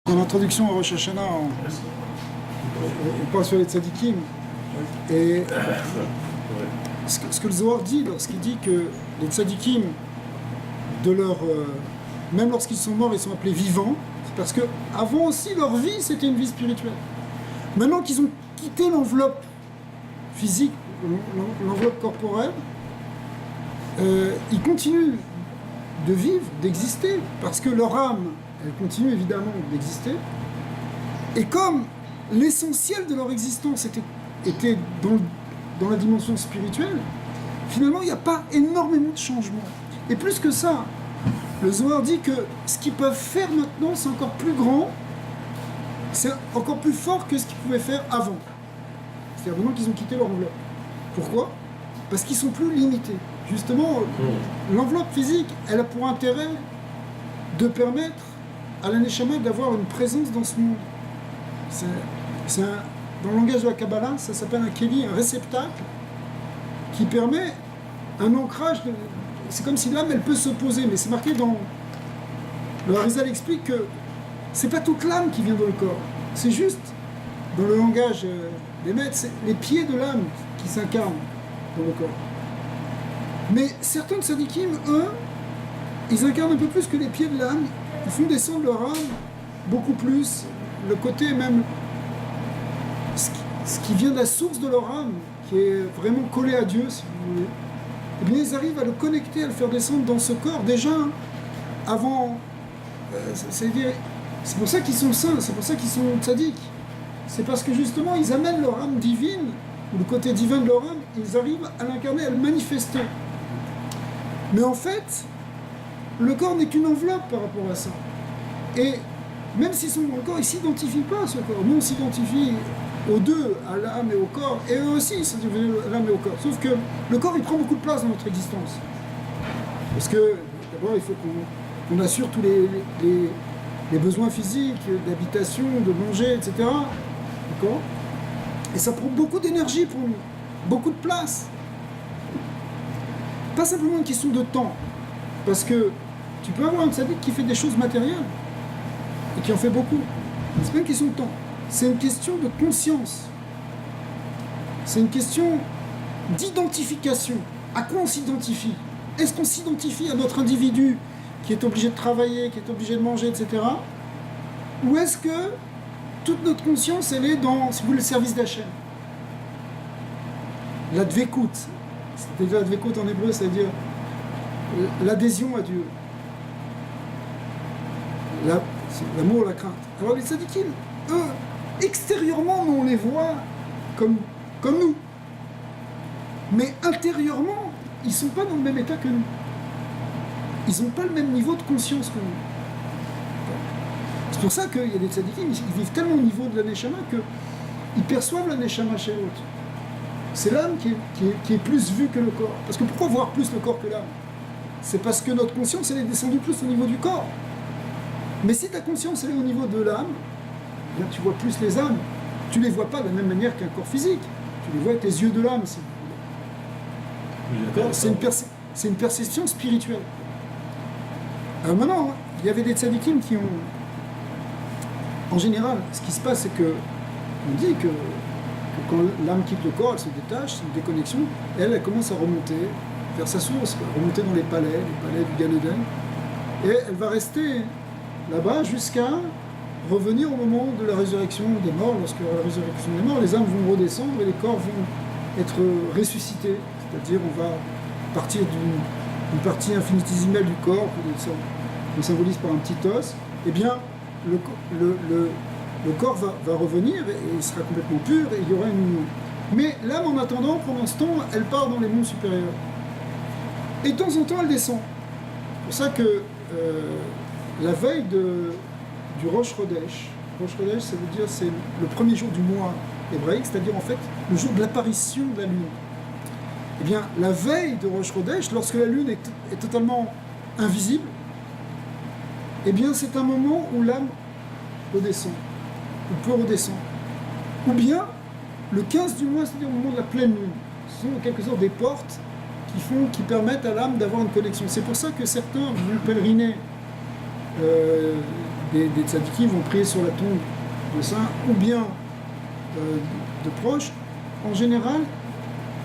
En introduction à Rosh Hashanah, on parle sur les tzadikim. Et ce que le Zohar dit lorsqu'il dit que les tzadikim, même lorsqu'ils sont morts, ils sont appelés vivants, c'est parce qu'avant aussi leur vie, c'était une vie spirituelle. Maintenant qu'ils ont quitté l'enveloppe physique, l'enveloppe corporelle, ils continuent de vivre, d'exister, parce que leur âme, elle continue évidemment d'exister. Et comme l'essentiel de leur existence était dans la dimension spirituelle, finalement, il n'y a pas énormément de changements. Et plus que ça, le Zohar dit que ce qu'ils peuvent faire maintenant, c'est encore plus grand, c'est encore plus fort que ce qu'ils pouvaient faire avant. C'est-à-dire maintenant qu'ils ont quitté leur enveloppe. Pourquoi ? Parce qu'ils sont plus limités. Justement, l'enveloppe physique, elle a pour intérêt de permettre à la Neshama d'avoir une présence dans ce monde. Dans le langage de la Kabbalah, ça s'appelle un Keli, un réceptacle, qui permet un ancrage. C'est comme si l'âme, elle peut se poser, mais c'est marqué dans... Le Harizal explique que c'est pas toute l'âme qui vient dans le corps, c'est juste, dans le langage des maîtres, c'est les pieds de l'âme qui s'incarnent dans le corps. Mais certains tzadikim, eux, ils incarnent un peu plus que les pieds de l'âme, ils font descendre leur âme beaucoup plus, le côté même, ce qui vient de la source de leur âme, qui est vraiment collé à Dieu, si vous voulez, eh bien ils arrivent à le connecter, à le faire descendre dans ce corps, déjà, avant, c'est-à-dire, c'est pour ça qu'ils sont saints, c'est pour ça qu'ils sont tzadiks, c'est parce que justement, ils amènent leur âme divine, ou le côté divin de leur âme, ils arrivent à l'incarner, à le manifester. Mais en fait, le corps n'est qu'une enveloppe par rapport à ça. Et même s'ils sont dans le corps, ils ne s'identifient pas à ce corps. Nous, on s'identifie aux deux, à l'âme et au corps, et eux aussi, ils s'identifient à l'âme et au corps. Sauf que le corps, il prend beaucoup de place dans notre existence. Parce que, d'abord, il faut qu'on assure tous les besoins physiques, d'habitation, de manger, etc. D'accord ? Et ça prend beaucoup d'énergie pour nous, beaucoup de place. Pas simplement une question de temps, parce que tu peux avoir un tzaddik qui fait des choses matérielles, et qui en fait beaucoup. Mais c'est pas une question de temps, c'est une question de conscience. C'est une question d'identification. À quoi on s'identifie ? Est-ce qu'on s'identifie à notre individu qui est obligé de travailler, qui est obligé de manger, etc. Ou est-ce que toute notre conscience, elle est dans, si vous voulez, le service d'Hachem ? La dvekout. C'est-à-dire la dvekout en hébreu, c'est-à-dire l'adhésion à Dieu. L'amour, la crainte. Alors les tzadikim, eux, extérieurement, nous, on les voit comme nous. Mais intérieurement, ils ne sont pas dans le même état que nous. Ils n'ont pas le même niveau de conscience que nous. C'est pour ça qu'il y a des tzadikim, ils vivent tellement au niveau de la neshama qu'ils perçoivent la neshama chez l'autre. C'est l'âme qui est plus vue que le corps. Parce que pourquoi voir plus le corps que l'âme ? C'est parce que notre conscience, elle est descendue plus au niveau du corps. Mais si ta conscience, elle est au niveau de l'âme, eh bien, tu vois plus les âmes. Tu ne les vois pas de la même manière qu'un corps physique. Tu les vois avec les yeux de l'âme, si vous voulez. C'est une perception spirituelle. Alors maintenant, il y avait des tzadikim qui ont... En général, ce qui se passe, c'est que on dit que quand l'âme quitte le corps, elle se détache, c'est une déconnexion, et elle commence à remonter vers sa source, remonter dans les palais du Gan Eden, et elle va rester là-bas jusqu'à revenir au moment de la résurrection des morts. Lorsque la résurrection des morts, les âmes vont redescendre et les corps vont être ressuscités, c'est-à-dire on va partir d'une partie infinitésimale du corps, qu'on symbolise par un petit os, et bien le corps va revenir et il sera complètement pur et il y aura une union. Mais l'âme, en attendant, pendant ce temps, elle part dans les mondes supérieurs. Et de temps en temps, elle descend. C'est pour ça que la veille du Rosh Chodesh, ça veut dire c'est le premier jour du mois hébraïque, c'est-à-dire en fait le jour de l'apparition de la lune. Eh bien, la veille de Rosh Chodesh, lorsque la lune est totalement invisible, eh bien c'est un moment où l'âme redescend, ou peut redescendre. Ou bien, le 15 du mois, c'est-à-dire au moment de la pleine lune. Ce sont en quelque sorte des portes qui permettent à l'âme d'avoir une connexion. C'est pour ça que certains vont pèleriner des tzadikim vont prier sur la tombe de saint, ou bien de proches, en général,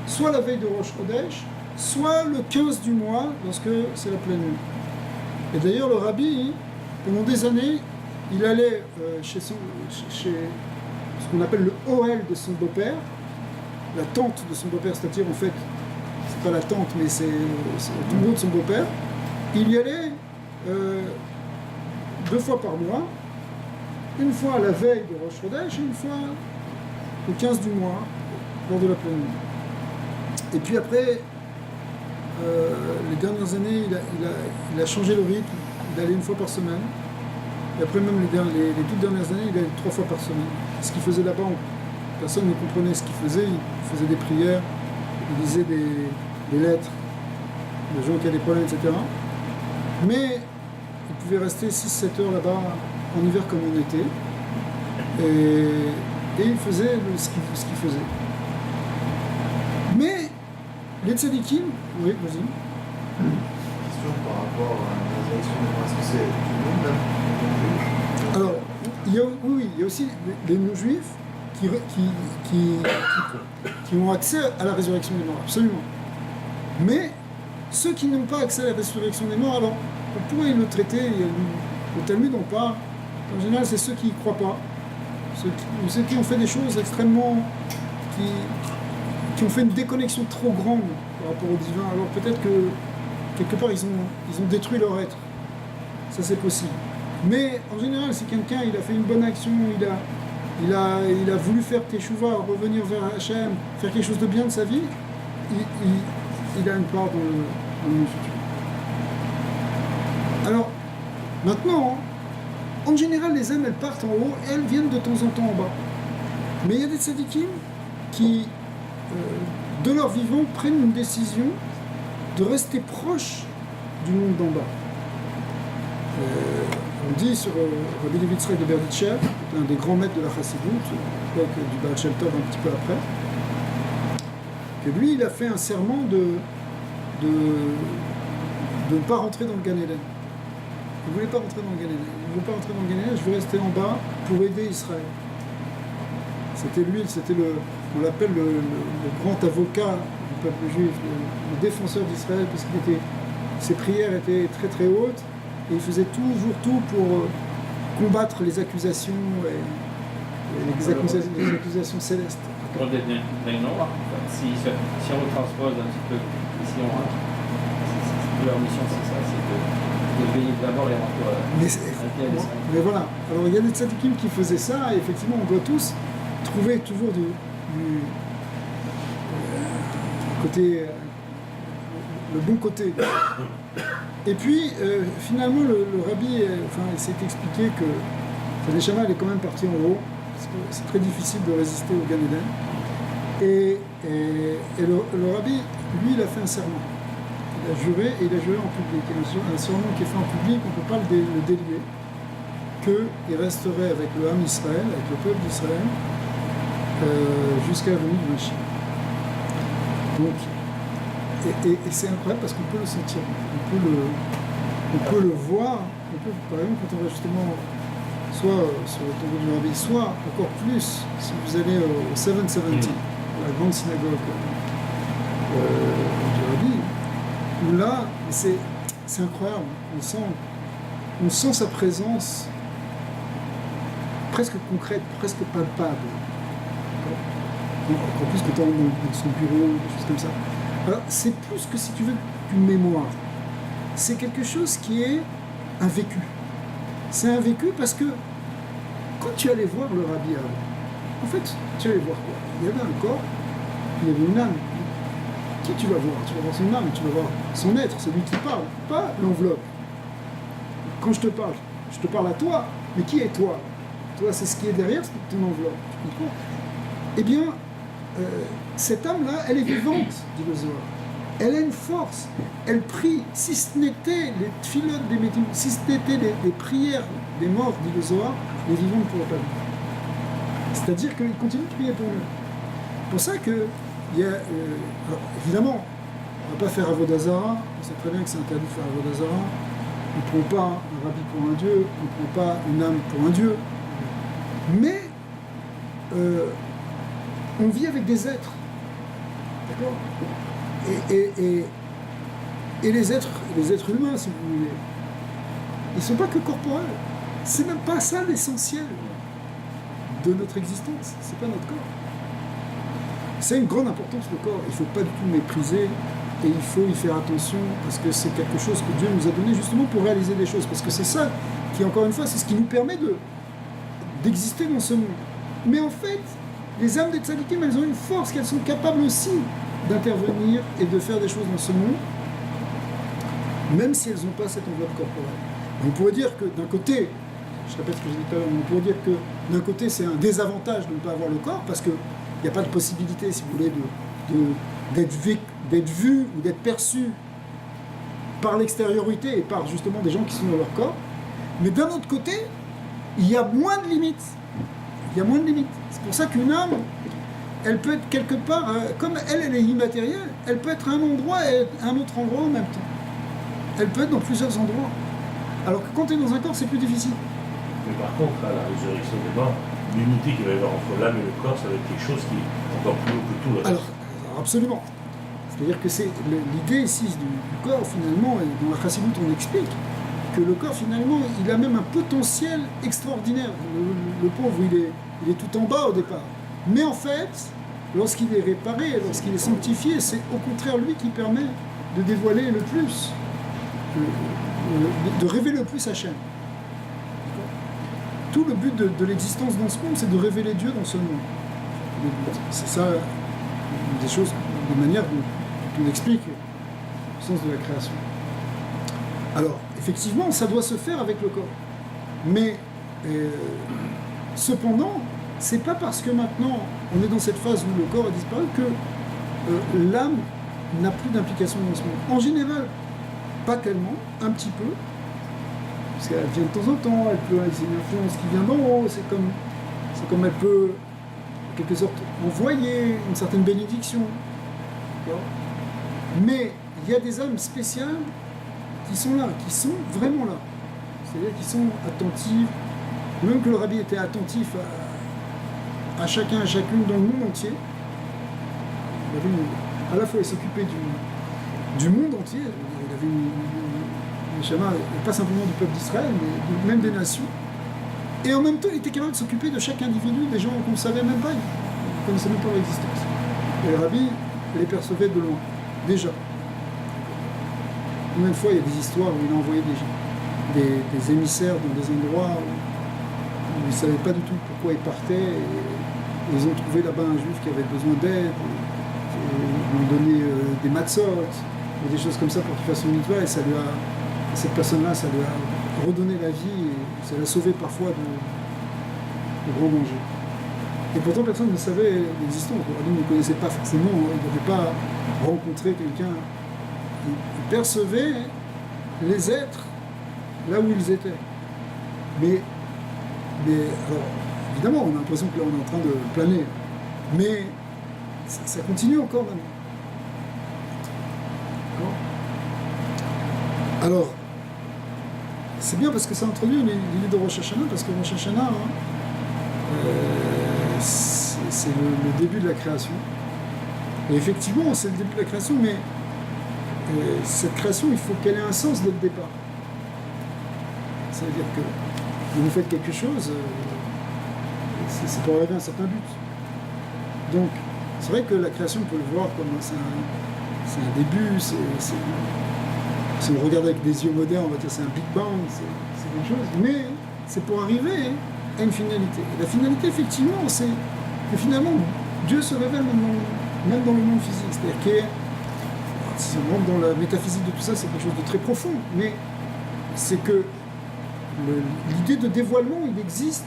soit la veille de Rosh Chodesh, soit le 15 du mois, lorsque c'est la pleine lune. Et d'ailleurs, le rabbi, pendant des années, il allait chez ce qu'on appelle le Ohel de son beau-père, la tente de son beau-père, c'est-à-dire en fait, c'est pas la tente, mais c'est le tombeau de son beau-père. Il y allait 2 fois par mois, une fois à la veille de Rosh Chodesh et une fois le 15 du mois, lors de la pleine lune. Et puis après, les dernières années, il a changé le rythme, il allait 1 fois par semaine. Et après même les toutes dernières années, il allait 3 fois par semaine. Ce qu'il faisait là-bas, personne ne comprenait ce qu'il faisait. Il faisait des prières, il lisait des lettres, des gens qui avaient des problèmes, etc. Mais il pouvait rester 6-7 heures là-bas, en hiver comme en été. Et il faisait ce qu'il faisait. Mais les tzadikim, oui, vas-y. Question par rapport à la résurrection des morts. Est-ce que c'est tout le monde même? Alors, il y a aussi les non-juifs qui ont accès à la résurrection des morts, absolument. Mais ceux qui n'ont pas accès à la résurrection des morts, alors on pourrait le traiter, le Talmud en parle, en général c'est ceux qui n'y croient pas, ceux qui ont fait des choses extrêmement, qui ont fait une déconnexion trop grande par rapport au divin. Alors peut-être que quelque part ils ont détruit leur être, ça c'est possible. Mais en général, si quelqu'un il a fait une bonne action, il a voulu faire teshuva, revenir vers Hachem, faire quelque chose de bien de sa vie, il a une part dans le futur. Alors, maintenant, en général, les âmes, elles partent en haut et elles viennent de temps en temps en bas. Mais il y a des tzadikim qui, de leur vivant, prennent une décision de rester proche du monde d'en bas. On dit sur Rabbi Levi Yitzhak de Berditchev, un des grands maîtres de la Chassidut, du Baal Shem Tov un petit peu après, que lui, il a fait un serment de ne pas rentrer dans le Gan Eden. Il ne voulait pas rentrer dans le Gan Eden. Il ne veut pas rentrer dans le Gan Eden, je veux rester en bas pour aider Israël. C'était lui, on l'appelle le grand avocat du peuple juif, le défenseur d'Israël, parce que ses prières étaient très très hautes. Et il faisait toujours tout pour combattre les accusations, les accusations célestes. Pour le Nord, si on le transpose un petit peu, si leur mission c'est ça, c'est de payer d'abord les rencontres. Mais voilà, alors il y a des tzadikim qui faisaient ça, et effectivement on doit tous trouver toujours du côté, le bon côté. Et puis, finalement, le rabbi, il s'est expliqué que sa neshama, elle est quand même partie en haut, parce que c'est très difficile de résister au Gan Eden. Et le rabbi, lui, il a fait un serment. Il a juré, et il a juré en public. Et un serment qui est fait en public, on ne peut pas le délier, qu'il resterait avec le Ham Israël, avec le peuple d'Israël, jusqu'à la venue du Mashiach. Donc, et c'est incroyable parce qu'on peut le sentir, on peut le voir, par exemple quand on va justement soit sur le tombeau du Rabbi, soit encore plus si vous allez au 770, la grande synagogue du Rabbi, où là c'est incroyable, on sent sa présence presque concrète, presque palpable. En plus quand on est dans son bureau, des choses comme ça. Alors, c'est plus que, si tu veux, une mémoire. C'est quelque chose qui est un vécu. C'est un vécu parce que quand tu allais voir le rabbi avant, en fait, tu allais voir quoi? Il y avait un corps, il y avait une âme. Qui tu vas voir? Tu vas voir son âme, tu vas voir son être, celui qui parle, pas l'enveloppe. Quand je te parle à toi, mais qui est toi? Toi, c'est ce qui est derrière ton enveloppe. Tu comprends? Eh bien, cette âme-là, elle est vivante, dit le Zohar. Elle a une force. Elle prie. Si ce n'était les tfilotes des métim, si ce n'était les prières des morts, dit le Zohar, les vivants ne pourraient pas vivre. C'est-à-dire qu'ils continuent de prier pour nous. C'est pour ça que, alors, évidemment, on ne va pas faire Avodazara. On sait très bien que c'est interdit de faire Avodazara. On ne prend pas un rabbi pour un dieu, on ne prend pas une âme pour un dieu. Mais on vit avec des êtres. D'accord ? Et les êtres humains, si vous voulez, ils ne sont pas que corporels. C'est même pas ça l'essentiel de notre existence. C'est pas notre corps. C'est une grande importance, le corps. Il ne faut pas du tout mépriser et il faut y faire attention parce que c'est quelque chose que Dieu nous a donné justement pour réaliser des choses. Parce que c'est ça qui, encore une fois, c'est ce qui nous permet d'exister dans ce monde. Mais en fait, les âmes des tzadikim, elles ont une force qu'elles sont capables aussi d'intervenir et de faire des choses dans ce monde, même si elles n'ont pas cette enveloppe corporelle. On pourrait dire que d'un côté, je répète ce que j'ai dit tout à l'heure, on pourrait dire que d'un côté c'est un désavantage de ne pas avoir le corps, parce qu'il n'y a pas de possibilité, si vous voulez, d'être vu ou d'être perçu par l'extériorité et par justement des gens qui sont dans leur corps. Mais d'un autre côté, il y a moins de limites. Il y a moins de limites. C'est pour ça qu'une âme, elle peut être quelque part, comme elle est immatérielle, elle peut être à un endroit et à un autre endroit en même temps. Elle peut être dans plusieurs endroits. Alors que quand tu es dans un corps, c'est plus difficile. Mais par contre, à la résurrection des morts, l'unité qu'il va y avoir entre l'âme et le corps, ça va être quelque chose qui est encore plus haut que tout le reste. Alors absolument. C'est-à-dire que c'est l'idée ici du corps, finalement, et dans la Chassidoute, on explique que le corps, finalement, il a même un potentiel extraordinaire. Le pauvre, il est tout en bas au départ. Mais en fait, lorsqu'il est réparé, lorsqu'il est sanctifié, c'est au contraire lui qui permet de dévoiler le plus, de révéler le plus Hachem. Tout le but de l'existence dans ce monde, c'est de révéler Dieu dans ce monde. C'est ça, des choses, de manière dont on explique le sens de la création. Alors, effectivement, ça doit se faire avec le corps. Mais, cependant, c'est pas parce que maintenant on est dans cette phase où le corps a disparu que l'âme n'a plus d'implication dans ce monde. En général, pas tellement, un petit peu, parce qu'elle vient de temps en temps, elle peut avoir une influence qui vient d'en haut, c'est comme elle peut, en quelque sorte, envoyer une certaine bénédiction. D'accord ? Mais il y a des âmes spéciales qui sont là, qui sont vraiment là. C'est-à-dire qui sont attentives, même que le rabbi était attentif à chacun, à chacune dans le monde entier. À la fois il s'occupait du monde entier, il avait une Shama, pas simplement du peuple d'Israël, mais même des nations. Et en même temps, il était capable de s'occuper de chaque individu, des gens qu'on ne savait même pas, on ne connaissait même pas leur existence. Et le rabbi les percevait de loin, déjà. Combien de fois il y a des histoires où il a envoyé des émissaires dans des endroits où ils ne savaient pas du tout pourquoi ils partaient, et ils ont trouvé là-bas un juif qui avait besoin d'aide, ils lui ont donné des matzot, ou des choses comme ça pour qu'il fasse son mitzvah, et cette personne-là, ça lui a redonné la vie, et ça l'a sauvé parfois de gros dangers. Et pourtant, personne ne savait l'existence. Le rabbi ne connaissait pas forcément, il n'avait pas rencontré quelqu'un. Il percevait les êtres là où ils étaient. Mais alors, évidemment, on a l'impression que là, on est en train de planer. Mais ça continue encore maintenant. Alors, c'est bien parce que ça introduit l'idée de Rosh Hashanah, parce que Rosh Hashanah, c'est le début de la création. Et effectivement, c'est le début de la création, mais cette création, il faut qu'elle ait un sens dès le départ. Ça veut dire que quand vous faites quelque chose, c'est pour arriver à un certain but. Donc, c'est vrai que la création, on peut le voir comme c'est un début, si on regarde avec des yeux modernes, on va dire c'est un Big Bang, c'est quelque chose, mais c'est pour arriver à une finalité. Et la finalité, effectivement, c'est que finalement, Dieu se révèle même dans le monde physique. C'est-à-dire que, si on rentre dans la métaphysique de tout ça, c'est quelque chose de très profond, mais c'est que l'idée de dévoilement, il existe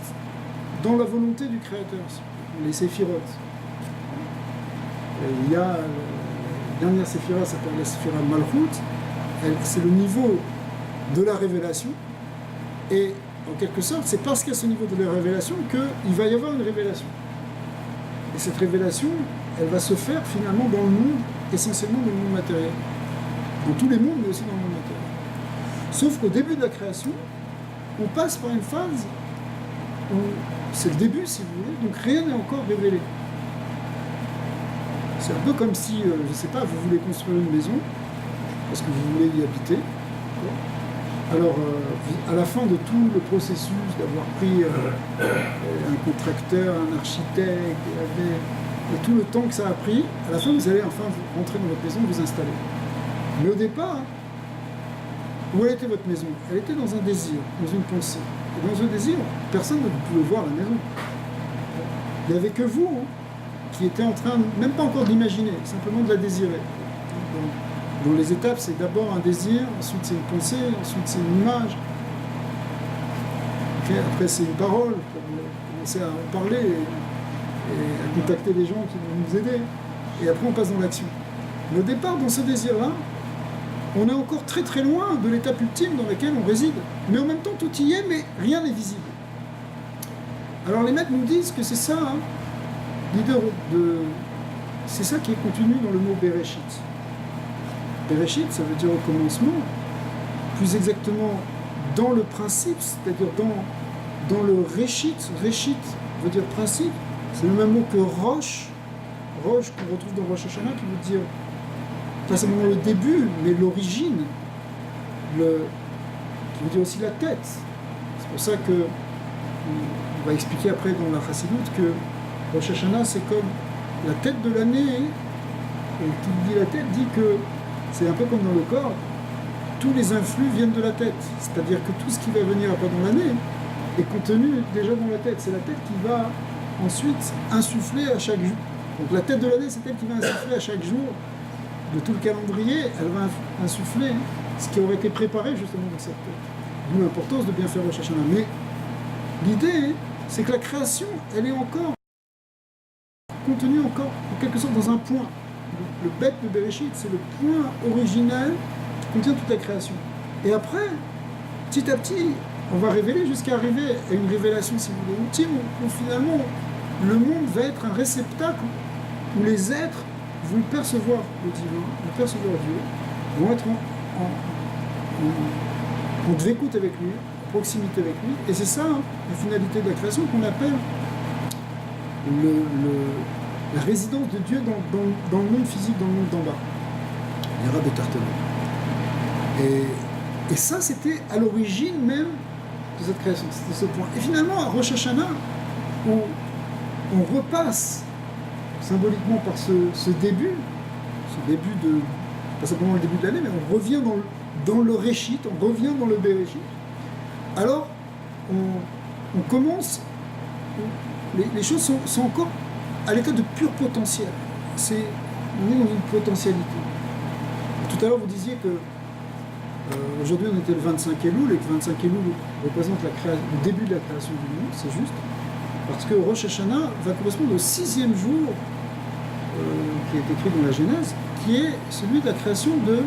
dans la volonté du Créateur, les séphirotes. Il y a la dernière séphira, s'appelle la séphira Malchut, c'est le niveau de la révélation, et en quelque sorte, c'est parce qu'il y a ce niveau de la révélation qu'il va y avoir une révélation. Et cette révélation, elle va se faire finalement dans le monde, essentiellement dans le monde matériel. Dans tous les mondes, mais aussi dans le monde matériel. Sauf qu'au début de la création, on passe par une phase où c'est le début, si vous voulez, donc rien n'est encore révélé. C'est un peu comme si, je ne sais pas, vous voulez construire une maison, parce que vous voulez y habiter. Alors, à la fin de tout le processus d'avoir pris un contracteur, un architecte, et tout le temps que ça a pris, à la fin, vous allez enfin rentrer dans votre maison, vous installer. Mais au départ, où elle était votre maison? Elle était dans un désir, dans une pensée. Et dans un désir, personne ne pouvait voir la maison. Il n'y avait que vous qui étiez en train, même pas encore d'imaginer, simplement de la désirer. Dans les étapes, c'est d'abord un désir, ensuite c'est une pensée, ensuite c'est une image. Après c'est une parole, pour commencer à en parler et à contacter les gens qui vont nous aider. Et après on passe dans l'action. Mais au départ, dans ce désir-là, on est encore très très loin de l'étape ultime dans laquelle on réside. Mais en même temps, tout y est, mais rien n'est visible. Alors les maîtres nous disent que c'est ça, c'est ça qui est contenu dans le mot Bereshit. Bereshit, ça veut dire au commencement, plus exactement dans le principe, c'est-à-dire dans le Réchit. Réchit veut dire principe, c'est le même mot que Rosh qu'on retrouve dans Rosh Hashanah, qui veut dire pas seulement le début, mais l'origine, qui veut dire aussi la tête. C'est pour ça que on va expliquer après dans la Chassidoute que Rosh Hashanah c'est comme la tête de l'année, et qui dit la tête dit que c'est un peu comme dans le corps, tous les influx viennent de la tête, c'est-à-dire que tout ce qui va venir pendant l'année est contenu déjà dans la tête, c'est la tête qui va ensuite insuffler à chaque jour. Donc la tête de l'année c'est elle qui va insuffler à chaque jour de tout le calendrier, elle va insuffler ce qui aurait été préparé justement dans cette tête. D'où l'importance de bien faire Rosh Hashanah. Mais l'idée, c'est que la création, elle est encore contenue encore en quelque sorte dans un point. Le bête de Bereshit, c'est le point originel qui contient toute la création. Et après, petit à petit, on va révéler jusqu'à arriver à une révélation, si vous voulez, ultime, où finalement le monde va être un réceptacle où les êtres vont percevoir le divin, vont percevoir Dieu, vont être en dvécoute avec lui, en proximité avec lui. Et c'est ça, la finalité de la création qu'on appelle la résidence de Dieu dans le monde physique, dans le monde d'en bas. Les rabbins Tartana. Et ça, c'était à l'origine même de cette création, c'était ce point. Et finalement, à Rosh Hashanah, où on repasse symboliquement par ce début de, pas simplement le début de l'année, mais on revient dans le Réchit, on revient dans le Bereshit. Alors, on commence, les choses sont encore à l'état de pur potentiel. On est dans une potentialité. Tout à l'heure, vous disiez que aujourd'hui, on était le 25 Elul, et que le 25 Elul représente le début de la création du monde, c'est juste. Parce que Rosh Hashanah va correspondre au 6e jour qui est écrit dans la Genèse, qui est celui de la création de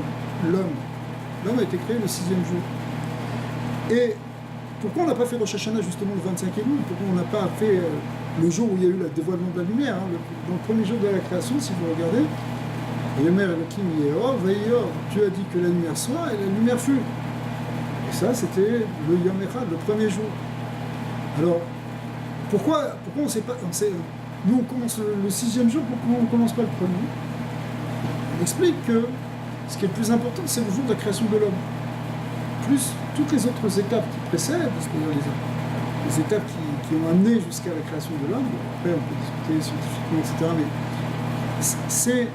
l'homme. L'homme a été créé le 6e jour. Et pourquoi on n'a pas fait Rosh Hashanah justement le 25 Elul? Pourquoi on n'a pas fait le jour où il y a eu le dévoilement de la lumière, dans le premier jour de la création, si vous regardez, Yemer Elohim Yeor, Vayeor, Dieu a dit que la lumière soit, et la lumière fut. Et ça, c'était le Yom Echad, le premier jour. Alors, pourquoi on ne sait pas, nous on commence le 6e jour, pourquoi on ne commence pas le premier? On explique que ce qui est le plus important, c'est le jour de la création de l'homme. Plus toutes les autres étapes qui précèdent, c'est-à-dire les étapes qui ont amené jusqu'à la création de l'homme. Après, on peut discuter scientifiquement, etc. Mais c'est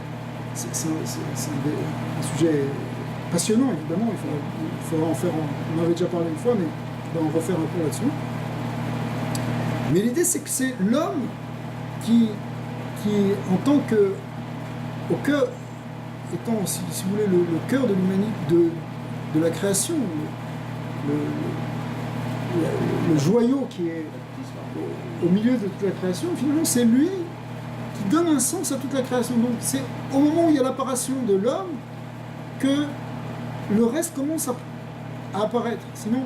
un sujet passionnant, évidemment. Il faudra en faire, on en avait déjà parlé une fois, mais on va en refaire un peu là-dessus. Mais l'idée, c'est que c'est l'homme qui en tant que, au cœur, étant, si vous voulez, le cœur de l'humanité, de la création, le joyau qui est au milieu de toute la création, finalement, c'est lui qui donne un sens à toute la création. Donc, c'est au moment où il y a l'apparition de l'homme que le reste commence à apparaître. Sinon,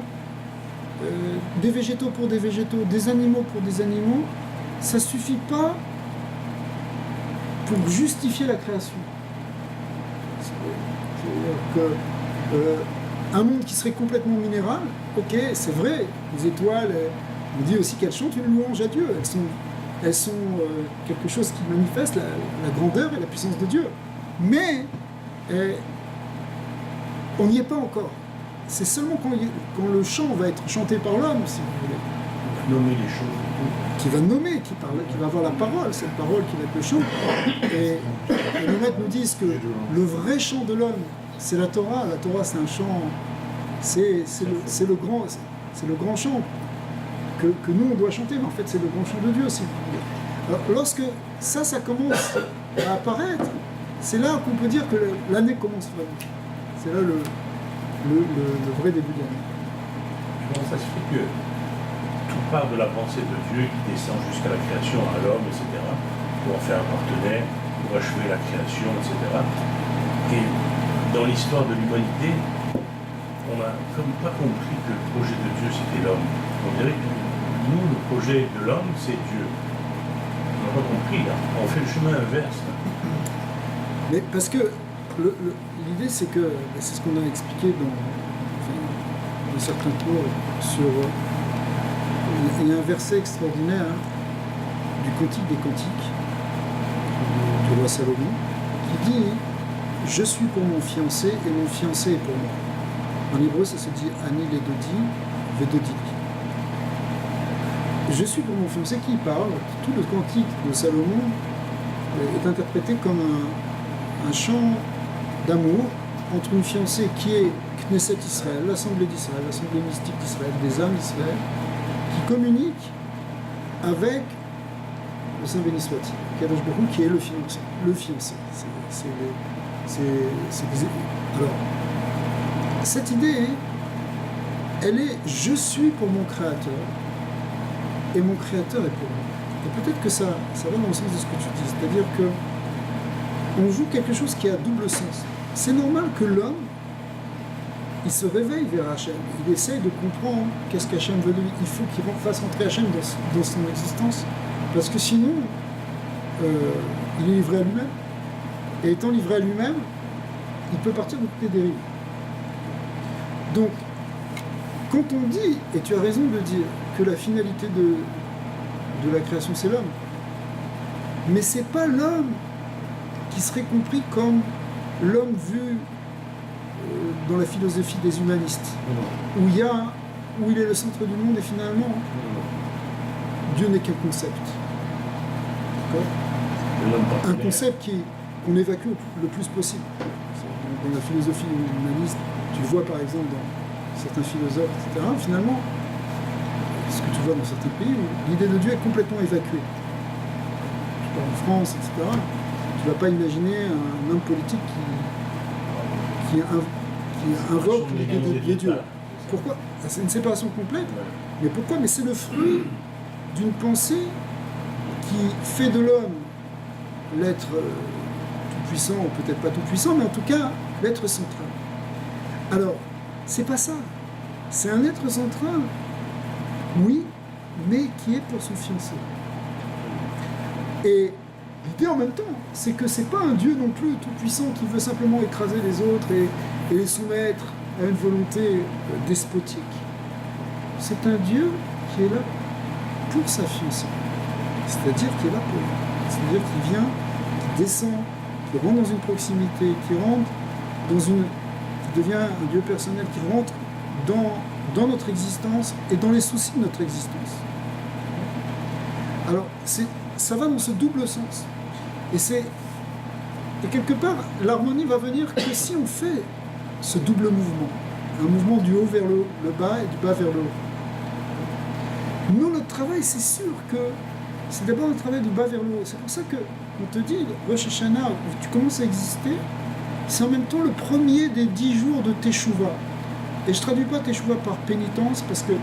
des végétaux pour des végétaux, des animaux pour des animaux, ça ne suffit pas pour justifier la création. C'est-à-dire que Un monde qui serait complètement minéral, ok, c'est vrai, les étoiles, on dit aussi qu'elles chantent une louange à Dieu, elles sont quelque chose qui manifeste la grandeur et la puissance de Dieu. Mais on n'y est pas encore. C'est seulement quand le chant va être chanté par l'homme, si vous voulez, Nommer les choses. qui va nommer, qui va avoir la parole, cette parole qui va être le chant. Et nos maîtres nous disent que le vrai chant de l'homme, c'est la Torah. La Torah, c'est un chant, c'est le grand chant que nous, on doit chanter, mais en fait, c'est le grand chant de Dieu, si vous voulez. Alors, lorsque ça commence à apparaître, c'est là qu'on peut dire que l'année commence vraiment. C'est là le vrai début de l'année. Comment ça se fait que tout part de la pensée de Dieu qui descend jusqu'à la création, à l'homme, etc., pour en faire un partenaire, pour achever la création, etc. Et dans l'histoire de l'humanité, on n'a comme pas compris que le projet de Dieu, c'était l'homme. On dirait que nous, le projet de l'homme, c'est Dieu. On n'a pas compris, là. On fait le chemin inverse. Là. Mais parce que l'idée, c'est que, c'est ce qu'on a expliqué dans certains cours sur... Il y a un verset extraordinaire du Cantique des Cantiques, du roi Salomon, qui dit « Je suis pour mon fiancé et mon fiancé est pour moi ». En hébreu, ça se dit « Ani ledodi vedodi ». Je suis pour mon fiancé qui parle, tout le Cantique de Salomon est interprété comme un chant d'amour entre une fiancée qui est Knesset Israël, l'Assemblée d'Israël, l'Assemblée mystique d'Israël, des âmes d'Israël, qui communique avec le Saint béni soit-il, Kadosh Baruch Hu, qui est le fiancé. Alors, cette idée, elle est « je suis pour mon Créateur » et mon Créateur est pour moi. Et peut-être que ça va dans le sens de ce que tu dis, c'est-à-dire que on joue quelque chose qui a double sens. C'est normal que l'homme, il se réveille vers Hachem, il essaye de comprendre qu'est-ce qu'Hachem veut de lui. Il faut qu'il fasse entrer Hachem dans son existence, parce que sinon, il est livré à lui-même. Et étant livré à lui-même, il peut partir de toutes les dérives. Donc, quand on dit, et tu as raison de dire, que la finalité de la création, c'est l'homme, mais c'est pas l'homme qui serait compris comme l'homme vu dans la philosophie des humanistes, où il est le centre du monde et finalement, Dieu n'est qu'un concept. D'accord ? Un concept qu'on évacue le plus possible. Dans la philosophie humaniste, tu vois par exemple dans certains philosophes, etc., finalement, ce que tu vois dans certains pays, où l'idée de Dieu est complètement évacuée. Tu pars en France, etc., tu ne vas pas imaginer un homme politique qui invoque l'idée de Dieu. Pourquoi ? C'est une séparation complète. Mais pourquoi ? Mais c'est le fruit d'une pensée qui fait de l'homme l'être tout-puissant, ou peut-être pas tout-puissant, mais en tout cas l'être central. Alors, c'est pas ça. C'est un être central, oui, mais qui est pour son fiancé. Et l'idée en même temps, c'est que c'est pas un Dieu non plus tout-puissant qui veut simplement écraser les autres et les soumettre à une volonté despotique. C'est un Dieu qui est là pour sa fiancée. C'est-à-dire qui est là pour lui. C'est-à-dire qui vient, qui descend, qui rentre dans une proximité, qui rentre dans qui devient un Dieu personnel, qui rentre dans notre existence et dans les soucis de notre existence. Alors, ça va dans ce double sens. Et quelque part, l'harmonie va venir que si on fait ce double mouvement, un mouvement du haut vers le bas et du bas vers le haut. Nous, notre travail, c'est sûr que c'est d'abord un travail du bas vers le haut. C'est pour ça qu'on te dit, Rosh Hashanah, où tu commences à exister, c'est en même temps le premier des 10 jours de Teshuvah. Et je ne traduis pas Teshuvah par pénitence, parce que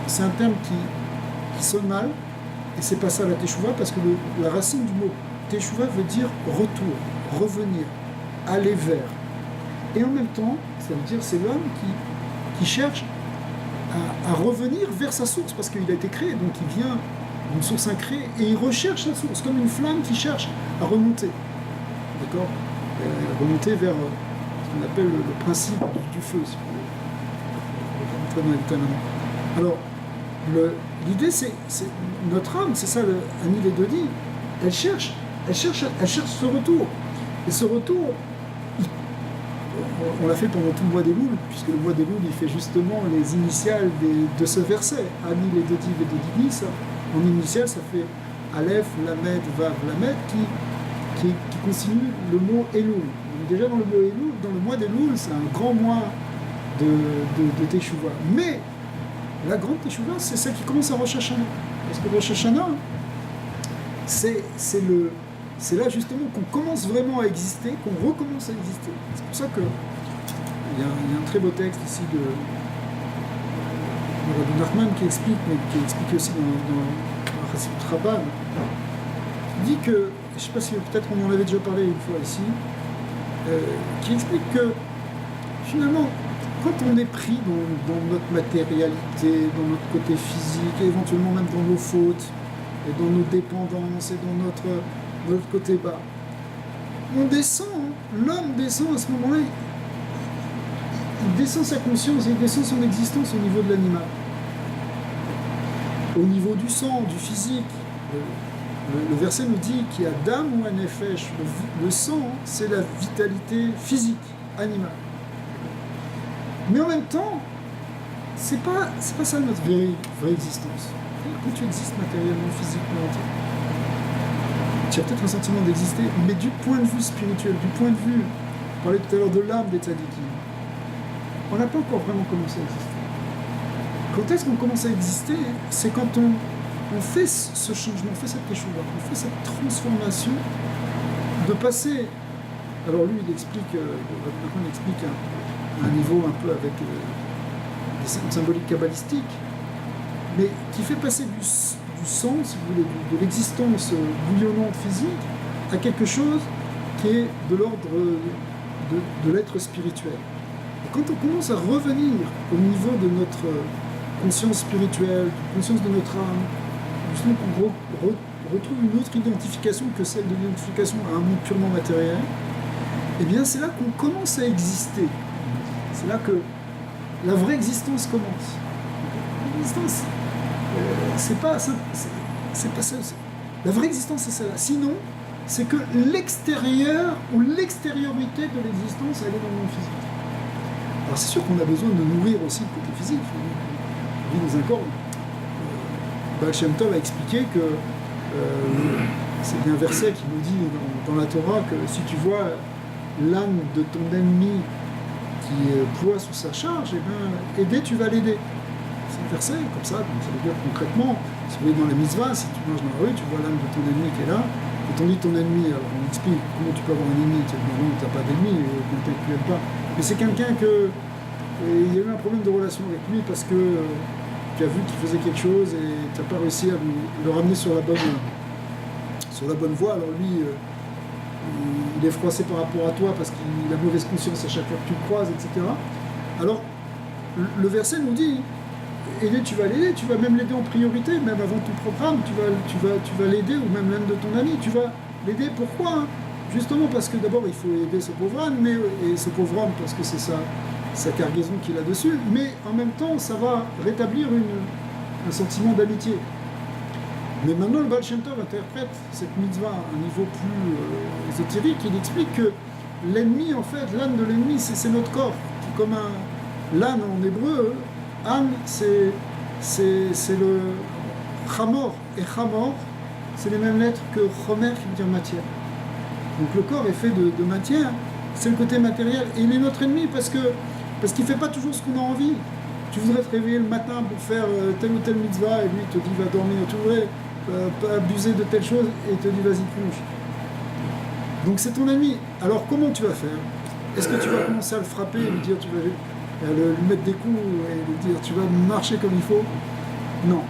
c'est un terme qui sonne mal, et c'est pas ça la Teshuvah, parce que la racine du mot Teshuvah veut dire retour, revenir, aller vers. Et en même temps, ça veut dire c'est l'homme qui cherche à revenir vers sa source, parce qu'il a été créé, donc il vient d'une source incréée, et il recherche sa source, comme une flamme qui cherche à remonter. D'accord ? Remonter vers qu'on appelle le principe du feu, si vous voulez. Alors, l'idée, c'est notre âme, c'est ça, Anil et Dodi, elle cherche ce retour. Et ce retour, on l'a fait pendant tout le mois des Louls, puisque le mois des Louls, il fait justement les initiales de ce verset. Anil et Dodi, Vedodini, ça, en initial, ça fait Aleph, Lamed, Vav, Lamed, qui continue le mot Elul. Donc déjà dans le mot Elul, dans le mois d'Elul, c'est un grand mois de Teshuvah. Mais la grande Teshuvah, c'est celle qui commence à Rosh Hashanah. Parce que Rosh Hashanah, c'est là justement qu'on commence vraiment à exister, qu'on recommence à exister. C'est pour ça que il y a un très beau texte ici de Rabbi Nachman qui explique, mais qui explique aussi dans Chassidut Rabban, qui dit que, je ne sais pas si peut-être on en avait déjà parlé une fois ici, qui explique que finalement, quand on est pris dans notre matérialité, dans notre côté physique, et éventuellement même dans nos fautes, et dans nos dépendances, et dans notre côté bas, on descend, l'homme descend à ce moment-là, il descend sa conscience, il descend son existence au niveau de l'animal. Au niveau du sang, du physique. Le verset nous dit qu'il y a dam ou un nefesh. Le sang, c'est la vitalité physique, animale. Mais en même temps, c'est pas ça notre vraie existence. Quand tu existes matériellement, physiquement, tu as peut-être un sentiment d'exister, mais du point de vue spirituel, du point de vue, on parlait tout à l'heure de l'âme des tzadikim, on n'a pas encore vraiment commencé à exister. Quand est-ce qu'on commence à exister? C'est quand on fait ce changement, on fait cette teshuva, on fait cette transformation de passer. Alors lui, il explique à un niveau un peu avec des symboliques kabbalistiques, mais qui fait passer du sang, si vous voulez, de l'existence bouillonnante physique à quelque chose qui est de l'ordre de l'être spirituel. Et quand on commence à revenir au niveau de notre conscience spirituelle, conscience de notre âme, justement qu'on retrouve une autre identification que celle de l'identification à un monde purement matériel, eh bien c'est là qu'on commence à exister. C'est là que la vraie existence commence. L'existence, c'est pas ça. La vraie existence, c'est celle-là. Sinon, c'est que l'extérieur ou l'extériorité de l'existence, elle est dans le monde physique. Alors c'est sûr qu'on a besoin de nourrir aussi le côté physique. On vit dans un corps. Baal Shem Tov a expliqué que c'est un verset qui nous dit dans la Torah que si tu vois l'âme de ton ennemi qui ploie sous sa charge, eh bien, aider, tu vas l'aider. C'est un verset comme ça veut dire concrètement, si vous voulez dans la mitzvah, si tu marches dans la rue, tu vois l'âme de ton ennemi qui est là, et on dit ton ennemi, alors on explique comment tu peux avoir un ennemi, tu dis non, tu n'as pas d'ennemi, tu n'aimes pas. Mais c'est quelqu'un que il y a eu un problème de relation avec lui parce que tu as vu qu'il faisait quelque chose et tu n'as pas réussi à le ramener sur la bonne voie, alors lui il est froissé par rapport à toi parce qu'il a mauvaise conscience à chaque fois que tu le croises, etc. Alors, le verset nous dit, aider, tu vas l'aider, tu vas même l'aider en priorité, même avant ton programme, tu vas l'aider, ou même l'âme de ton ami, tu vas l'aider. Pourquoi? Justement parce que d'abord, il faut aider ce pauvre âme, et ce pauvre homme, parce que c'est sa cargaison qu'il a dessus, mais en même temps, ça va rétablir un sentiment d'amitié. Mais maintenant, le Baal Shem Tov interprète cette mitzvah à un niveau plus ésotérique. Il explique que l'ennemi, en fait, l'âne de l'ennemi, c'est notre corps. Qui, comme l'âne en hébreu, âne, c'est le chamor. Et chamor, c'est les mêmes lettres que chomer, qui veut dire matière. Donc le corps est fait de matière, c'est le côté matériel. Et il est notre ennemi parce qu'il ne fait pas toujours ce qu'on a envie. Tu voudrais te réveiller le matin pour faire telle ou telle mitzvah, et lui il te dit va dormir. Tu voudrais pas abuser de telle chose, et il te dit vas-y plonge. Donc c'est ton ami. Alors comment tu vas faire? Est-ce que tu vas commencer à le frapper et lui dire, tu vas lui mettre des coups et lui dire tu vas marcher comme il faut? Non.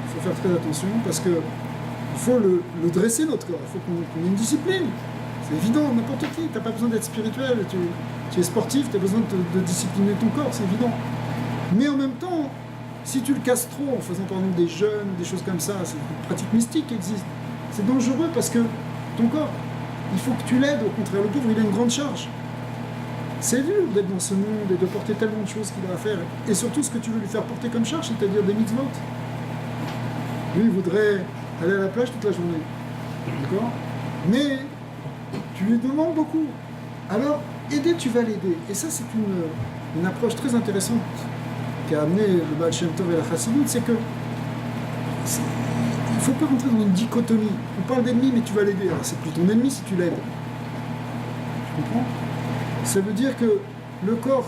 Il faut faire très attention parce que il faut le dresser notre corps. Il faut qu'on ait une discipline. C'est évident, n'importe qui. Tu n'as pas besoin d'être spirituel. Tu es sportif, tu as besoin de discipliner ton corps, c'est évident. Mais en même temps, si tu le casses trop en faisant par exemple des jeûnes, des choses comme ça, c'est une pratique mystique qui existe. C'est dangereux parce que ton corps, il faut que tu l'aides, au contraire. Le pauvre, il a une grande charge. C'est dur d'être dans ce monde et de porter tellement de choses qu'il a à faire. Et surtout ce que tu veux lui faire porter comme charge, c'est-à-dire des mitzvot. Lui, il voudrait aller à la plage toute la journée. D'accord? Mais tu lui demandes beaucoup. Alors, aider, tu vas l'aider. Et ça, c'est une approche très intéressante qu'a amené le Baal Shem Tov et la Chassidut, c'est que il ne faut pas rentrer dans une dichotomie. On parle d'ennemi, mais tu vas l'aider. Alors, c'est plus ton ennemi si tu l'aides. Tu comprends? Ça veut dire que le corps,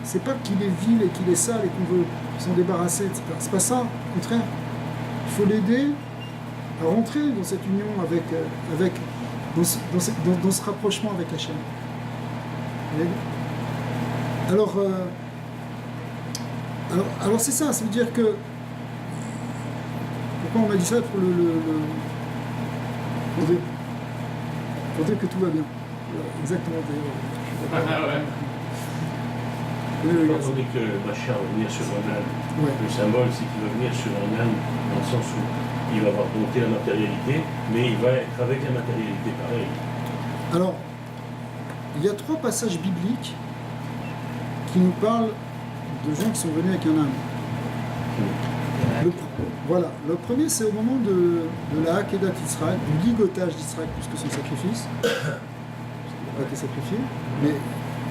c'est pas qu'il est vil et qu'il est sale et qu'on veut s'en débarrasser, etc. C'est pas ça, au contraire. Il faut l'aider à rentrer dans cette union dans ce rapprochement avec la chaîne. Alors c'est ça, ça veut dire que... Pourquoi on m'a dit ça? Pour pour dire que tout va bien. Exactement, d'ailleurs. Quand on dit que Mashiach va venir sur un âne, le symbole c'est qu'il va venir sur un âne dans le sens où il va avoir dompté la matérialité, mais il va être avec la matérialité pareil. Alors, il y a 3 passages bibliques qui nous parlent de gens qui sont venus avec un âne. Voilà, le premier c'est au moment de la Hakedat d'Israël, du ligotage d'Israël plus que son sacrifice. Il n'a pas été sacrifié, mais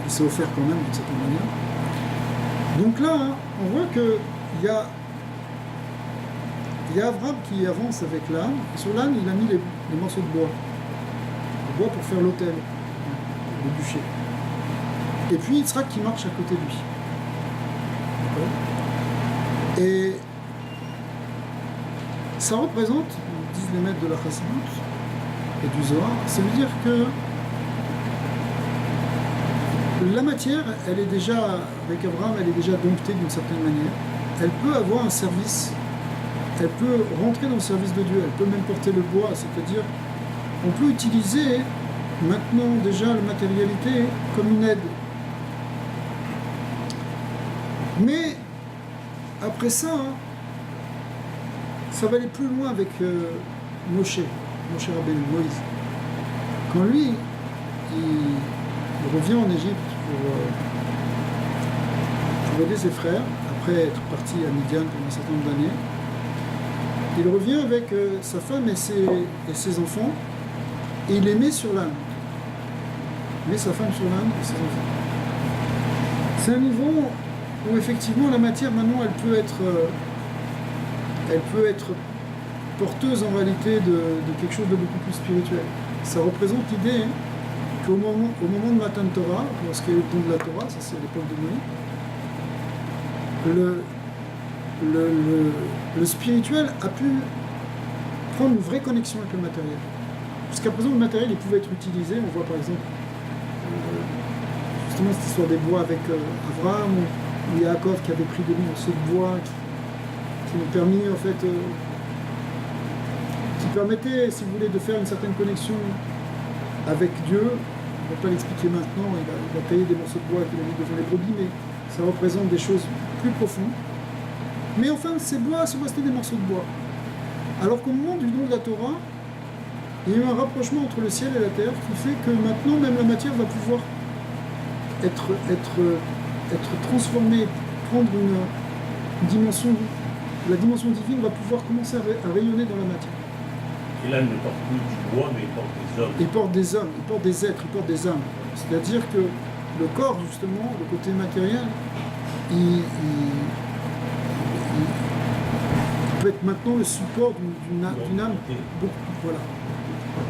il s'est offert quand même d'une certaine manière. Donc là, on voit qu'il y a Abraham qui avance avec l'âne, et sur l'âne il a mis les morceaux de bois. Le bois pour faire l'autel, le bûcher. Et puis Yitzhak qui marche à côté de lui. Et ça représente, disent les maîtres de la Chassidut et du Zohar, ça veut dire que la matière, elle est déjà, avec Abraham, elle est déjà domptée d'une certaine manière. Elle peut avoir un service, elle peut rentrer dans le service de Dieu, elle peut même porter le bois, c'est-à-dire on peut utiliser maintenant déjà la matérialité comme une aide. Mais après ça, ça va aller plus loin avec Moshe Rabbeinu, Moïse. Quand lui, il revient en Égypte pour aider ses frères, après être parti à Midian pendant un certain nombre d'années, il revient avec sa femme et ses enfants, et il les met sur l'âne. Il met sa femme sur l'âne et ses enfants. C'est un niveau où effectivement la matière maintenant elle peut être porteuse en réalité de quelque chose de beaucoup plus spirituel. Ça représente l'idée qu'au moment de Matan Torah, lorsqu'il y a eu le temps de la Torah, ça c'est l'époque de Moïse, le spirituel a pu prendre une vraie connexion avec le matériel. Jusqu'à présent, le matériel il pouvait être utilisé. On voit par exemple justement cette histoire des bois avec Abraham ou Yaakov qui avait pris des morceaux de bois qui nous permis en fait qui permettait, si vous voulez, de faire une certaine connexion avec Dieu. On ne va pas l'expliquer maintenant, il a taillé des morceaux de bois qu'il a mis devant les brebis, mais ça représente des choses plus profondes. Mais enfin, ces bois c'était des morceaux de bois. Alors qu'au moment du don de la Torah, il y a eu un rapprochement entre le ciel et la terre qui fait que maintenant même la matière va pouvoir être transformée, prendre une dimension, la dimension divine va pouvoir commencer à rayonner dans la matière. Et là, il ne porte plus du bois, mais il porte des hommes. Il porte des hommes, il porte des êtres, il porte des âmes. C'est-à-dire que le corps, justement, le côté matériel, il peut être maintenant le support d'une âme. Voilà.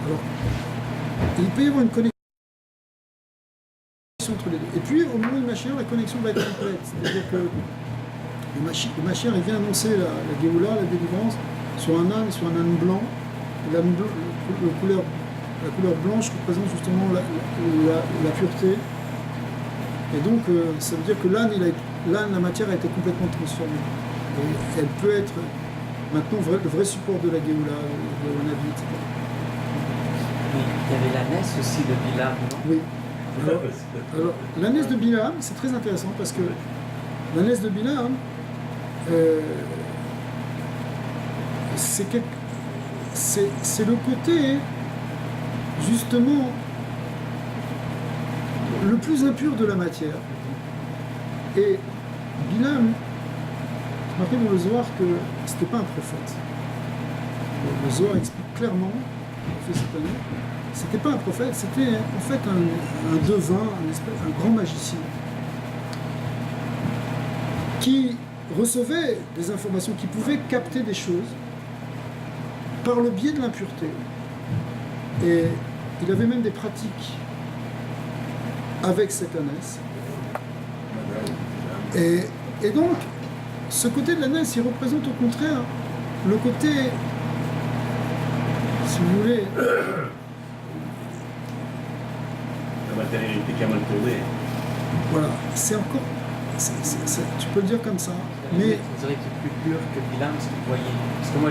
Alors, il peut y avoir une connexion entre les deux. Et puis, au moment de Mashiach, la connexion va être complète. C'est-à-dire que le Mashiach, il vient annoncer la Géoula, la délivrance, sur un âne blanc. La couleur blanche représente justement la pureté. Et donc, ça veut dire que l'âne, la matière a été complètement transformée. Et elle peut être maintenant le vrai support de la Géoula, de la Navi, etc. Il y avait la Ness aussi de Bilam, non? Oui. Alors, la Ness de Bilam, c'est très intéressant parce que la Ness de Bilam, c'est le côté, justement, le plus impur de la matière. Et Bilam, marqué dans le Zohar que c'était pas un prophète. Le Zohar explique clairement, on fait cette année, c'était pas un prophète, c'était en fait un devin, un grand magicien, qui recevait des informations, qui pouvait capter des choses par le biais de l'impureté. Et il avait même des pratiques avec cette ânesse. Et donc, ce côté de l'ânesse, il représente au contraire le côté, si vous voulez, la matérialité qui a mal tourné. voilà, c'est encore, tu peux le dire comme ça, mais Vous direz qu'il est plus pur que Bilam, ce qu'il voyait. Parce que moi,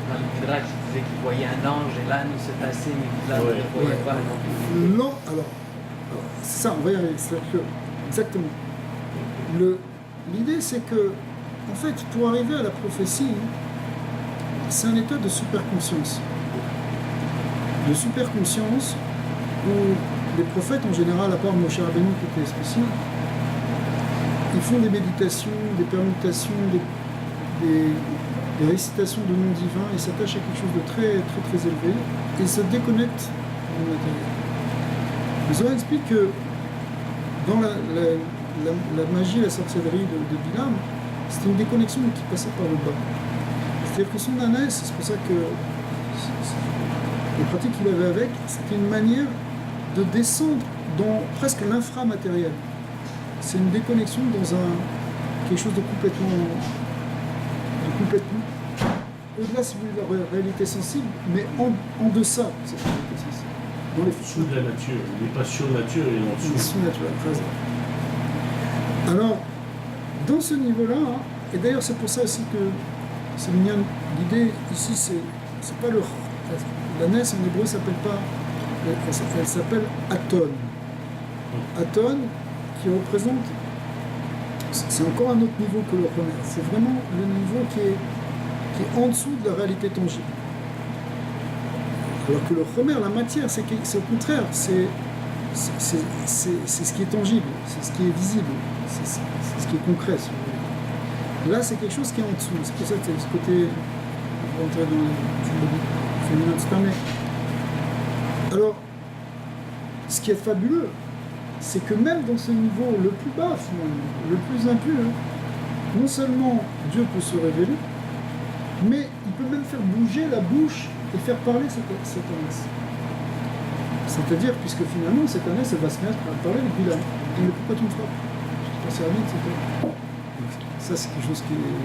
dans le Midrash, je disais qu'il voyait un ange et l'âne se passait, mais Bilam ne le voyait pas. Donc... non, alors, c'est ça, on va y arriver, c'est-à-dire que, exactement. L'idée, c'est que, en fait, pour arriver à la prophétie, c'est un état de superconscience. De superconscience où les prophètes, en général, à part Moshe Rabbeinu qui était spécial, ils font des méditations, des permutations, des récitations de noms divins, et s'attachent à quelque chose de très, très, très élevé, et se déconnectent du matériel. Le Zohar explique que dans la magie, la sorcellerie de Bilam, c'était une déconnexion qui passait par le bas. C'est-à-dire que son ânesse, c'est pour ça que les pratiques qu'il avait avec, c'était une manière de descendre dans presque l'inframatériel. C'est une déconnexion dans quelque chose de complètement au-delà, si vous voulez, de la réalité sensible, mais en deçà de cette réalité sensible. Dans les Sous de la nature, il n'est pas sur la nature, il est en dessous. Sous-naturel, très bien. Alors, dans ce niveau-là, et d'ailleurs c'est pour ça aussi que c'est l'idée ici, c'est pas le... L'ânesse en hébreu s'appelle pas... Elle s'appelle Aton. Aton qui représente... C'est encore un autre niveau que le Homer. C'est vraiment le niveau qui est en dessous de la réalité tangible. Alors que le Homer, la matière, c'est au contraire, c'est ce qui est tangible, c'est ce qui est visible, c'est ce qui est concret. Si vous voulez. Là, c'est quelque chose qui est en dessous. C'est pour ça que c'est ce côté... On va rentrer dans le féminin, etc. Mais... Alors, ce qui est fabuleux, c'est que même dans ce niveau le plus bas, finalement, le plus impur, non seulement Dieu peut se révéler, mais il peut même faire bouger la bouche et faire parler cette ânesse. C'est-à-dire, puisque finalement, cette ânesse, elle va se mettre à parler avec Bilam. Elle dit, mais pourquoi tu me frappes? Je t'ai pas servi, etc. Ça, c'est quelque chose qui est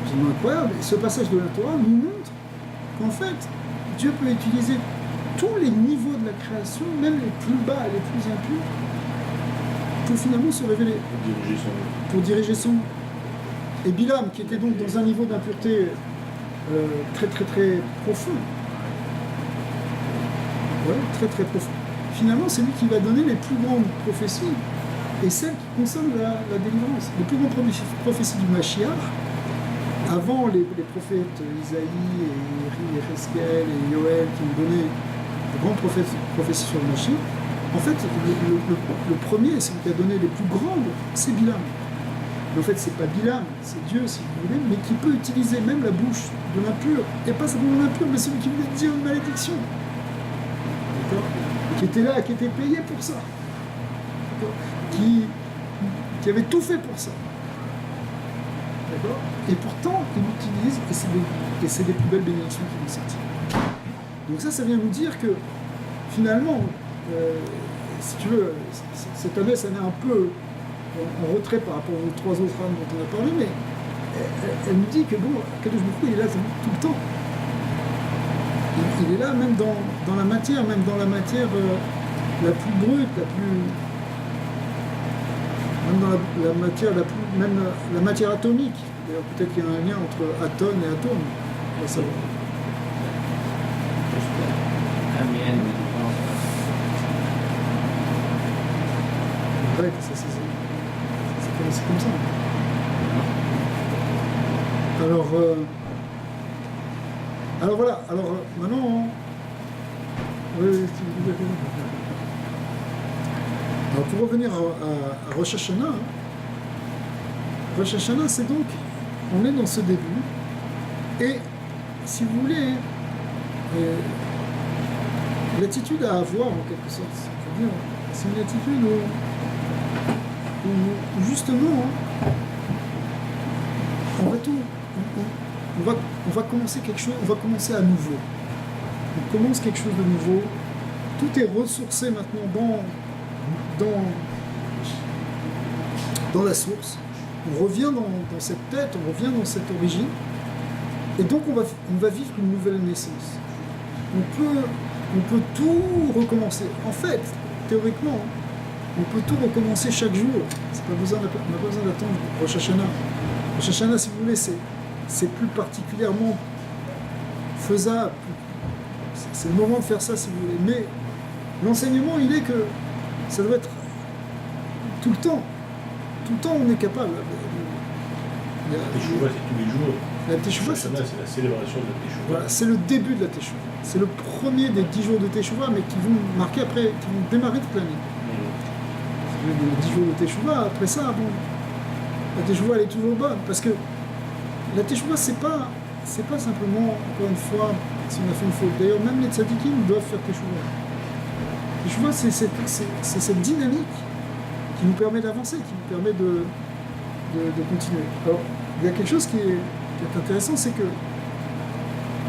absolument incroyable. Et ce passage de la Torah nous montre qu'en fait, Dieu peut utiliser tous les niveaux de la création, même les plus bas et les plus impurs, pour finalement se révéler. Pour diriger son monde. Et Bilam, qui était donc dans un niveau d'impureté très très très profond, très très profond, finalement c'est lui qui va donner les plus grandes prophéties et celles qui concernent la délivrance. Les plus grandes prophéties du Mashiach, avant les prophètes Isaïe et Heskel et Yoël qui ont donné de grandes prophéties sur le Mashiach, en fait le premier, celui qui a donné les plus grandes, c'est Bilam. Mais en fait, c'est pas Bilam, c'est Dieu, si vous voulez, mais qui peut utiliser même la bouche de l'impur, et pas simplement l'impur, mais celui qui voulait dire une malédiction. D'accord ? Qui était là, qui était payé pour ça. D'accord ? Qui avait tout fait pour ça. D'accord ? Et pourtant, il l'utilise, et c'est des plus belles bénédictions qui vont sortir. Donc ça vient nous dire que, finalement, si tu veux, cette année, ça n'est un peu en retrait par rapport aux trois autres âmes dont on a parlé, mais elle nous dit que bon, Kadosh Baruch Hu, il est là tout le temps. Il est là même dans la matière, même dans la matière la plus brute, même dans la matière même la matière atomique. D'ailleurs, peut-être qu'il y a un lien entre atome et atome. On va savoir. Ouais, c'est comme ça. Alors voilà, maintenant... Oui, Alors pour revenir à Rosh Hashanah, Rosh Hashanah, c'est donc, on est dans ce début, et si vous voulez, l'attitude à avoir en quelque sorte, c'est une attitude où justement, on va commencer quelque chose, on va commencer à nouveau. On commence quelque chose de nouveau. Tout est ressourcé maintenant dans la source. On revient dans cette tête, on revient dans cette origine. Et donc on va vivre une nouvelle naissance. On peut tout recommencer. En fait, théoriquement, on peut tout recommencer chaque jour. On n'a pas besoin d'attendre Rosh Hashanah. Rosh Hashanah, si vous voulez, c'est plus particulièrement faisable. C'est le moment de faire ça, si vous voulez. Mais l'enseignement, il est que ça doit être tout le temps. Tout le temps, on est capable. La Teshuvah, c'est tous les jours. La Teshuvah, c'est la célébration de la Teshuvah. Voilà, c'est le début de la Teshuvah. C'est le premier des 10 jours de Teshuvah, mais qui vont marquer après, qui vont démarrer toute l'année. Les 10 jours de Teshuvah, après ça, bon, la Teshuvah, elle est toujours bonne. Parce que la Teshuvah, c'est pas simplement, encore une fois, si on a fait une faute. D'ailleurs, même les tzadikim doivent faire Teshuvah. Teshuvah, c'est cette dynamique qui nous permet d'avancer, qui nous permet de continuer. Alors, il y a quelque chose qui est intéressant, c'est que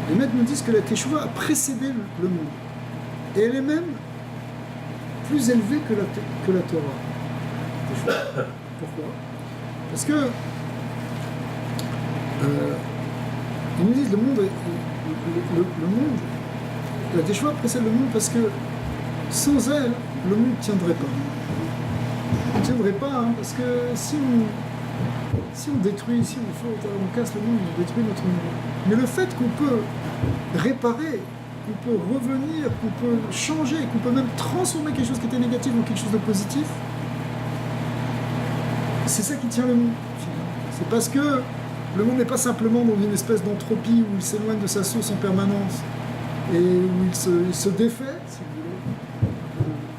les maîtres nous disent que la Teshuvah a précédé le monde. Et elle est même plus élevée que la Torah. Pourquoi? Parce que ils nous disent le monde, la Teshuvah précède le monde parce que sans elle, le monde ne tiendrait pas. Il ne tiendrait pas, hein, parce que si on détruit, si on casse le monde, on détruit notre monde. Mais le fait qu'on peut réparer, qu'on peut revenir, qu'on peut changer, qu'on peut même transformer quelque chose qui était négatif en quelque chose de positif, c'est ça qui tient le monde. C'est parce que le monde n'est pas simplement dans une espèce d'entropie où il s'éloigne de sa source en permanence et où il se défait, si vous voulez,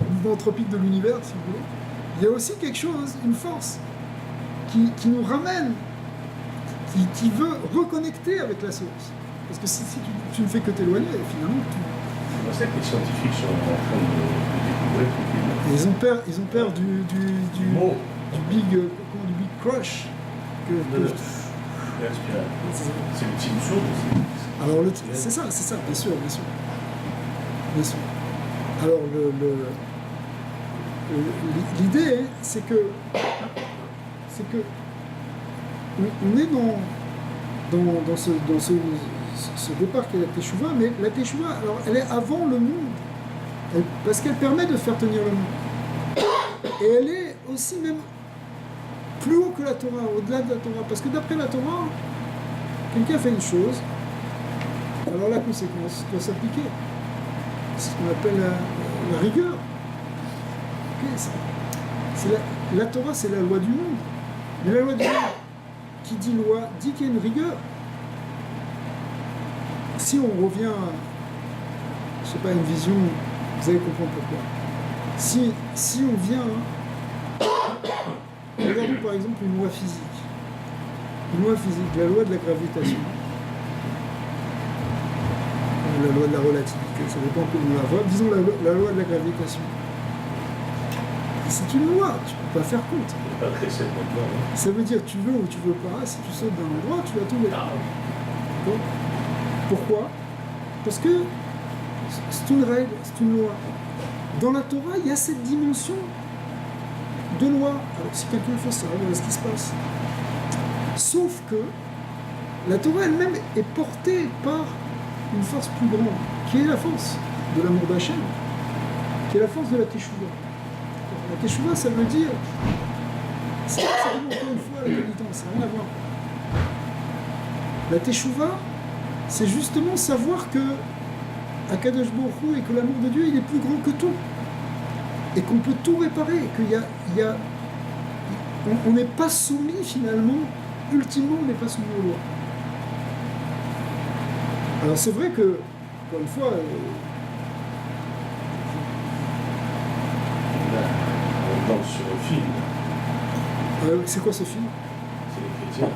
le mouvement anthropique de l'univers, si vous voulez. Il y a aussi quelque chose, une force, qui nous ramène, qui veut reconnecter avec la source. Parce que si tu ne fais que t'éloigner, finalement, C'est ça que les scientifiques sont en train de découvrir. Ils ont peur du big crush. C'est le team source. Alors c'est ça, bien sûr. Alors l'idée, c'est que on est dans ce départ qui est la Teshuvah, mais la Teshuvah, alors elle est avant le monde, parce qu'elle permet de faire tenir le monde. Et elle est aussi même plus haut que la Torah, au-delà de la Torah, parce que d'après la Torah, quelqu'un fait une chose, alors la conséquence doit s'appliquer. C'est ce qu'on appelle la rigueur. Okay, la Torah, c'est la loi du monde. Mais la loi du monde, qui dit loi, dit qu'il y a une rigueur. Si on revient à, je sais pas, une vision, vous allez comprendre pourquoi. Si on vient, regardons par exemple une loi physique. Une loi physique, la loi de la gravitation. La loi de la relativité, ça dépend comment on la voit. Disons la loi de la gravitation. C'est une loi, tu ne peux pas faire contre. Pas très maintenant, hein. Ça veut dire tu veux ou tu veux pas, si tu sautes d'un endroit, tu vas tomber. Donc, pourquoi? Parce que c'est une règle, c'est une loi. Dans la Torah, il y a cette dimension de loi. Alors si quelqu'un fait ça, voilà ce qui se passe. Sauf que la Torah elle-même est portée par une force plus grande, qui est la force de l'amour d'Hachem, qui est la force de la Teshuvah. La Teshuvah, ça veut dire, c'est encore une fois la pénitence, ça n'a rien à voir. La Teshuvah, c'est justement savoir que Akadosh Baruch Hu et que l'amour de Dieu, il est plus grand que tout. Et qu'on peut tout réparer, on n'est pas soumis finalement, ultimement, on n'est pas soumis aux lois. Alors c'est vrai que, encore une fois, compte sur un film. C'est quoi ce film? C'est les chrétiens.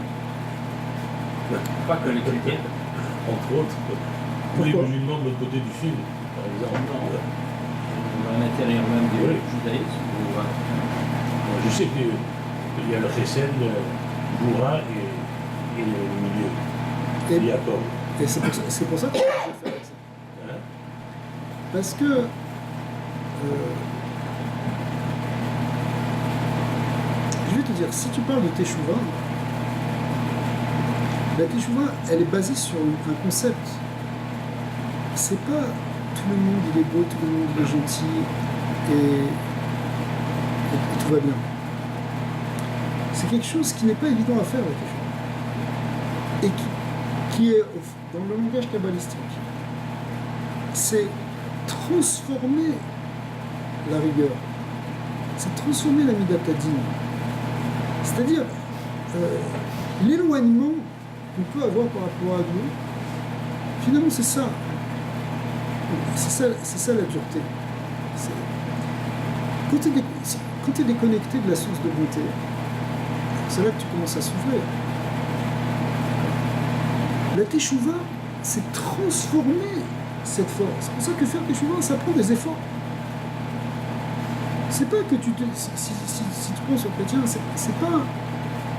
Pas que les chrétiens. Entre autres, tous les musulmans de l'autre côté du film, par exemple. À l'intérieur même du Oui. judaïsme. Je sais qu'il y a le Chesed, Boura et le milieu. Et, Et Jacob. et c'est pour ça que je vais faire ça. Hein? Parce que je vais te dire, si tu parles de Teshuvah, la Teshuvah, elle est basée sur un concept. C'est pas tout le monde il est beau, tout le monde il est gentil et tout va bien. C'est quelque chose qui n'est pas évident à faire, la Teshuvah. Et qui est, dans le langage kabbalistique, c'est transformer la rigueur, c'est transformer la midatadine. C'est-à-dire l'éloignement qu'on peut avoir par rapport à Dieu, finalement c'est ça. C'est ça la dureté. Quand tu es déconnecté de la source de bonté, c'est là que tu commences à souffrir. La Teshuvah, c'est transformer cette force. C'est pour ça que faire Teshuvah, ça prend des efforts. C'est pas que tu te... Si tu penses au chrétien, c'est pas...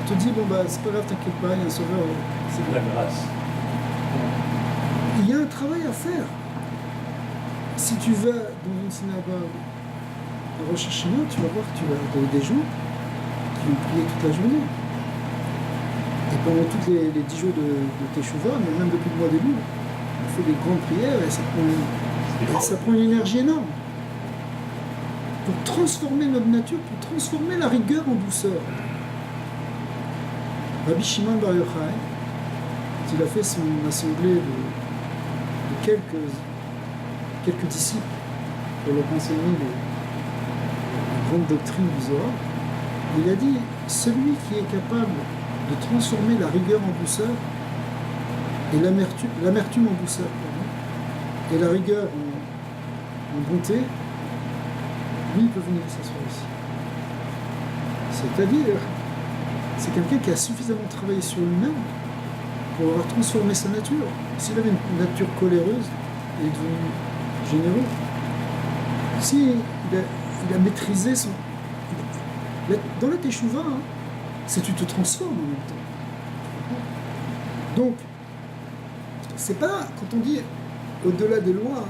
Tu te dis, bon bah, c'est pas grave, t'inquiète pas, il y a un sauveur. C'est de la grâce. Il y a un travail à faire. Si tu vas dans une synagogue à Rosh Hashanah, tu vas voir que tu vas avoir des gens qui vont prier toute la journée. Et pendant tous les 10 jours de Teshuvah, mais même depuis le mois d'Elul, on fait des grandes prières et ça prend une énergie énorme. Pour transformer notre nature, pour transformer la rigueur en douceur. Rabbi Shimon Bar Yochai, il a fait son assemblée de quelques disciples pour leur enseigner les grandes doctrines du Zohar, il a dit, celui qui est capable de transformer la rigueur en douceur et l'amertume en douceur, et la rigueur en bonté, lui il peut venir s'asseoir ici. C'est-à-dire, c'est quelqu'un qui a suffisamment travaillé sur lui-même pour avoir transformé sa nature. S'il avait une nature coléreuse, il est devenu généreux. S'il a maîtrisé son... Dans la Teshuvah, c'est tu te transformes en même temps. Donc, c'est pas, quand on dit au-delà des lois,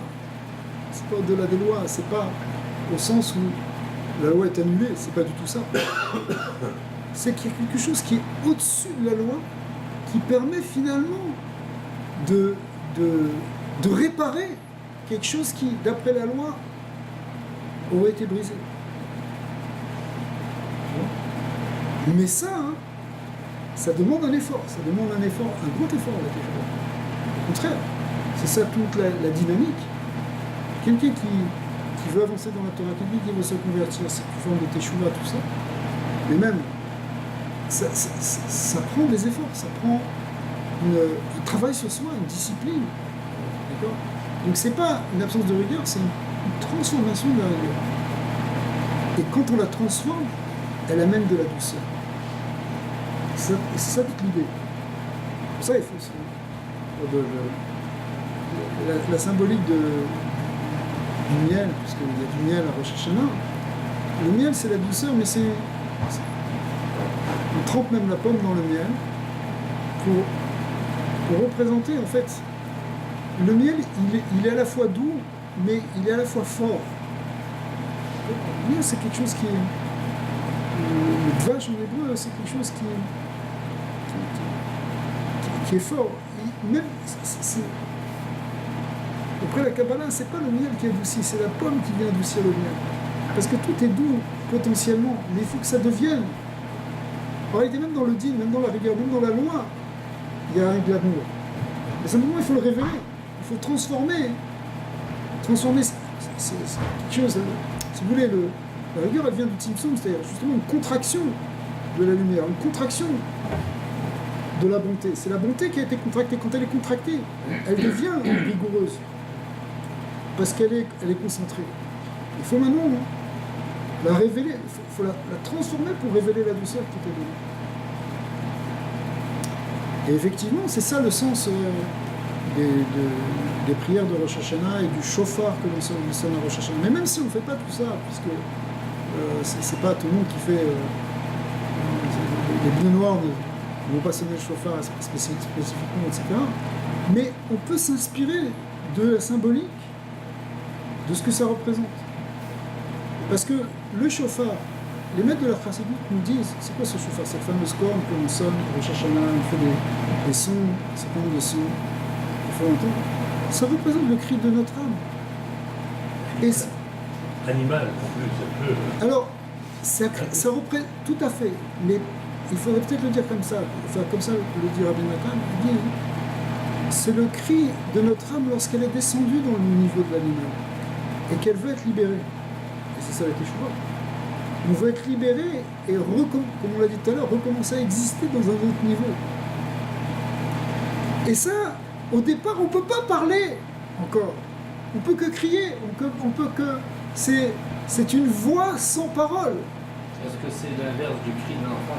c'est pas au-delà des lois, c'est pas au sens où la loi est annulée, c'est pas du tout ça. C'est qu'il y a quelque chose qui est au-dessus de la loi, qui permet finalement de réparer quelque chose qui, d'après la loi, aurait été brisé. Mais ça, ça demande un effort, un grand effort à la Teshuvah. Au contraire, c'est ça toute la dynamique. Quelqu'un qui veut avancer dans la Torah, quelqu'un qui veut se convertir, c'est une forme de Teshuvah, tout ça. Mais même, ça prend des efforts, ça prend un travail sur soi, une discipline. D'accord ? Donc c'est pas une absence de rigueur, c'est une transformation de la rigueur. Et quand on la transforme, elle amène de la douceur. C'est ça toute l'idée. Pour ça, il faut la symbolique du miel, puisqu'il y a du miel à Rosh Hashanah. Le miel, c'est la douceur, mais on trempe même la pomme dans le miel pour représenter, en fait, le miel, il est à la fois doux, mais il est à la fois fort. Le miel, c'est quelque chose qui est... Le dvash en hébreu, c'est quelque chose qui est fort. Même, après la Kabbalah, c'est pas le miel qui adoucit, c'est la pomme qui vient adoucir le miel. Parce que tout est doux, potentiellement, mais il faut que ça devienne. En réalité, même dans le din, même dans la rigueur, même dans la loi, il y a un glamour. Mais simplement, il faut le révéler, il faut le transformer. Transformer, c'est quelque chose, si vous voulez, la rigueur, elle vient du Tzimtzum, c'est-à-dire justement une contraction de la lumière, une contraction de la bonté. C'est la bonté qui a été contractée. Quand elle est contractée, elle devient rigoureuse, parce qu'elle est concentrée. Il faut maintenant la révéler, il faut la transformer pour révéler la douceur qui t'est donnée. Et effectivement, c'est ça le sens des prières de Rosh Hashanah et du chauffard que l'on sonne à Rosh Hashanah. Mais même si on ne fait pas tout ça, puisque c'est pas tout le monde qui fait... les bleus noirs ne vont pas sonner le chauffard spécifiquement, etc. Mais on peut s'inspirer de la symbolique, de ce que ça représente. Parce que le chauffard, les maîtres de la chassidut nous disent, c'est quoi ce chauffard? Cette fameuse corne que l'on sonne, Rosh Hashanah, on fait des sons, un certain nombre de sons, il faut entendre. Ça représente le cri de notre âme. Et animal, en plus, ça peut... Alors, ça représente tout à fait, mais il faudrait peut-être le dire comme ça, enfin comme ça le dit Rabbi Nathan, il dit, c'est le cri de notre âme lorsqu'elle est descendue dans le niveau de l'animal et qu'elle veut être libérée. Et c'est ça la Teshuvah. On veut être libéré et, comme on l'a dit tout à l'heure, recommencer à exister dans un autre niveau. Et ça, au départ, on ne peut pas parler encore. On peut que crier, on peut que... C'est une voix sans parole. Est-ce que c'est l'inverse du cri d'un enfant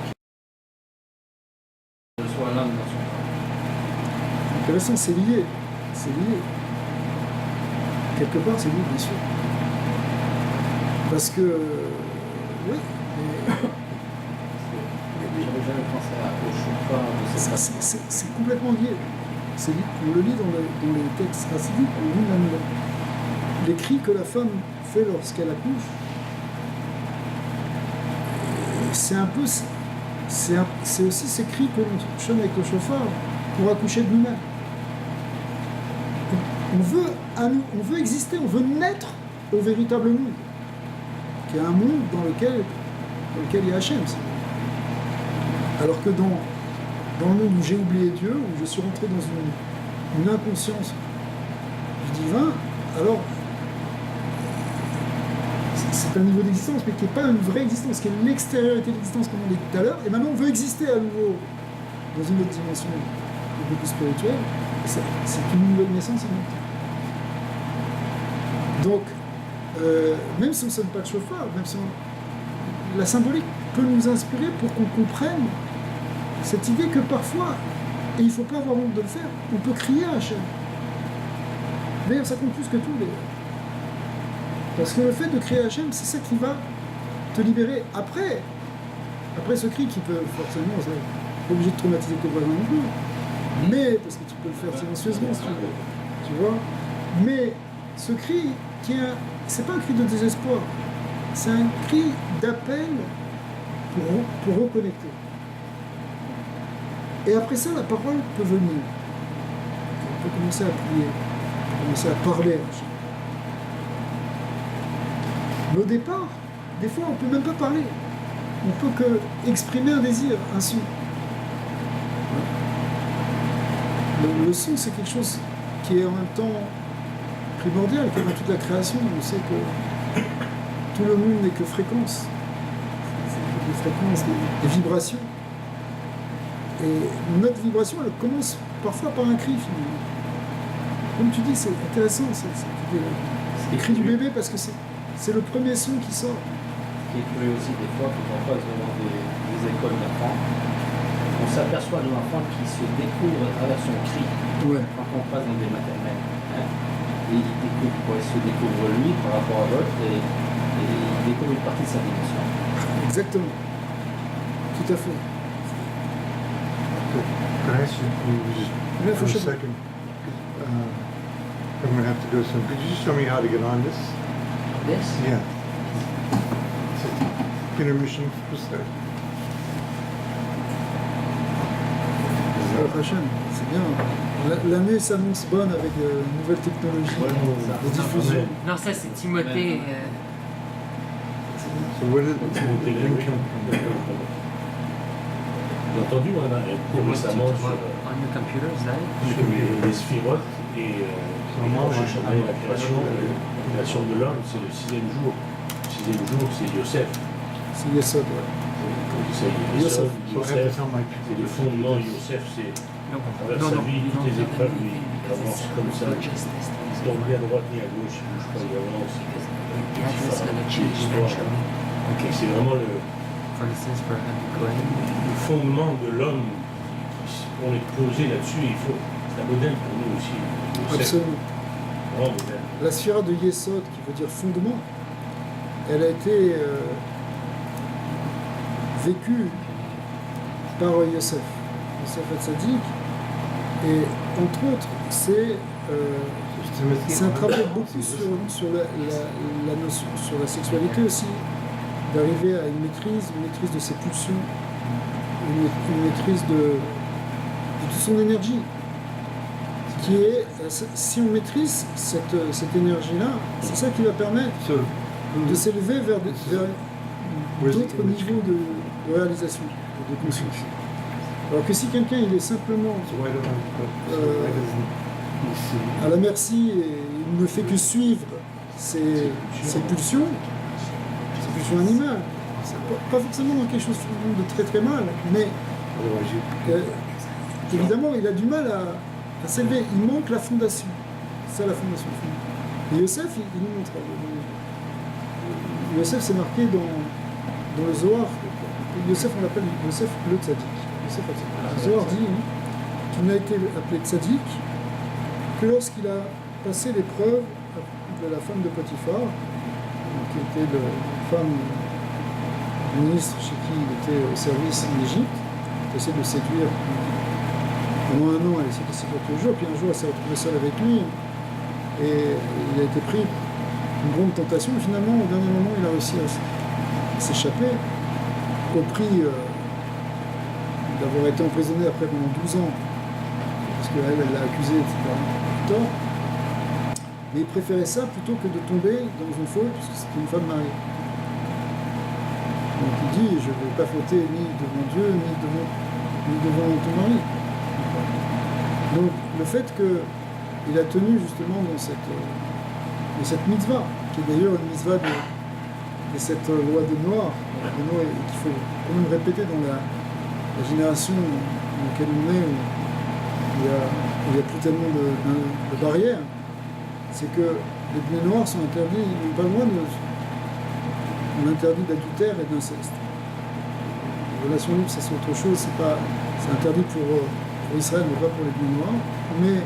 qui reçoit l'âme dans son corps? Intéressant, c'est lié. C'est lié. Quelque part, c'est lié, bien sûr. Parce que... oui, mais... J'avais jamais pensé au chauffard de cette c'est complètement lié. On le lit dans les textes racidiques, on lit les cris que la femme fait lorsqu'elle accouche. C'est un peu... C'est aussi ces cris que l'on sonne avec le chauffard pour accoucher de nous-mêmes. On veut exister, on veut naître au véritable monde, qui est un monde dans lequel il y a Hachem. Alors que dans le monde où j'ai oublié Dieu, où je suis rentré dans une inconscience du divin, alors c'est un niveau d'existence, mais qui n'est pas une vraie existence, qui est l'extériorité de l'existence, comme on dit tout à l'heure, et maintenant on veut exister à nouveau dans une autre dimension beaucoup plus spirituelle, et c'est une nouvelle naissance en même temps. Donc, même si on ne sonne pas de chauffard, même si la symbolique peut nous inspirer pour qu'on comprenne cette idée que parfois, et il ne faut pas avoir honte de le faire, on peut crier à Hachem. D'ailleurs, ça compte plus que tout, d'ailleurs. Parce que le fait de crier à Hachem, c'est ça qui va te libérer après ce cri qui peut forcément, c'est pas obligé de traumatiser tes voisins non plus, mais, parce que tu peux le faire silencieusement si tu vois, mais ce cri, c'est pas un cri de désespoir, c'est un cri d'appel pour reconnecter. Et après ça, la parole peut venir. On peut commencer à prier, on peut commencer à parler à Hachem. Mais au départ, des fois, on ne peut même pas parler. On peut que exprimer un désir, un son. Le son, c'est quelque chose qui est en même temps primordial, comme dans toute la création. On sait que tout le monde n'est que fréquence. Des fréquences, des vibrations. Et notre vibration, elle commence parfois par un cri, finalement. Comme tu dis, c'est intéressant, cette idée-là. C'est le cri du bébé, parce que c'est le premier son qui sort. Ce qui est curieux aussi des fois, quand on passe devant des écoles d'enfants, on s'aperçoit de l'enfant qui se découvre à travers son cri. Ouais. Quand on passe dans des maternelles. Hein, et il se découvre lui par rapport à l'autre et il découvre une partie de sa dimension. Exactement. Tout à fait. Can I ask you for for a sure. second? I'm going to have to go soon. Could you just show me how to get on this? This? Yeah. Intermission for start. Hachem, c'est bien. L'année s'annonce bonne avec de nouvelles technologies de diffusion. Non, ça c'est Timothée. So where did the name come from? J'ai entendu récemment sur On your computer, is that it? les sphirotes et Rosh Hashanah, la création de l'homme, c'est le sixième jour. Le sixième jour, c'est Yosef. C'est Yesod, ouais. Yosef, So I have to tell my c'est people. le fondement. Yosef, c'est à travers sa vie, toutes les épreuves, il avance comme ça. Il tombe ni à droite ni à gauche, il bouge pas, il avance. The address is going to change eventually. Et c'est vraiment For instance, for Happy le fondement de l'homme. On est posé là-dessus, c'est un modèle pour nous aussi. Absolument. Grand modèle. La sphira de Yesod, qui veut dire fondement, elle a été vécue par Yosef Hatzadik, et entre autres, c'est un travail beaucoup sur la notion, sur la sexualité aussi, d'arriver à une maîtrise de ses pulsions, une maîtrise de toute son énergie, qui est, si on maîtrise cette énergie-là, c'est ça qui va permettre de s'élever vers d'autres niveaux de réalisation, de conscience. Alors que si quelqu'un il est simplement à la merci et il ne fait que suivre ses pulsions animales, pas forcément dans quelque chose de très très mal, mais évidemment il a du mal à s'élever, il manque la fondation. C'est ça la fondation. Et Yosef, il nous montre. Yosef, c'est marqué dans le Zohar. Yosef, on l'appelle Yosef le Tzadik. Le Zohar dit qu'il n'a été appelé Tzadik que lorsqu'il a passé l'épreuve de la femme de Potiphar, qui était la femme du ministre chez qui il était au service en Égypte, qui essayait de le séduire. Pendant un an, elle essayait de le séduire tous les jours, puis un jour, elle s'est retrouvée seule avec lui, et il a été pris une grande tentation, mais finalement, au dernier moment, il a réussi à s'échapper, au prix d'avoir été emprisonné après pendant 12 ans, parce qu'elle l'a accusé, etc. Tort. Mais il préférait ça plutôt que de tomber dans une faute, puisque c'était une femme mariée. Donc il dit, je ne vais pas fauter ni devant Dieu, ni devant ton mari. Donc le fait qu'il a tenu justement dans cette mitzvah, qui est d'ailleurs une mitzvah de cette loi de Noah, qu'il faut quand même répéter dans la génération dans laquelle on est, où il n'y a plus tellement de barrières, c'est que les bnei noirs sont interdits, ils n'ont pas le droit on interdit d'adultère et d'inceste. Les relations libres, c'est autre chose, c'est interdit pour Israël, mais pas pour les bnei noirs, mais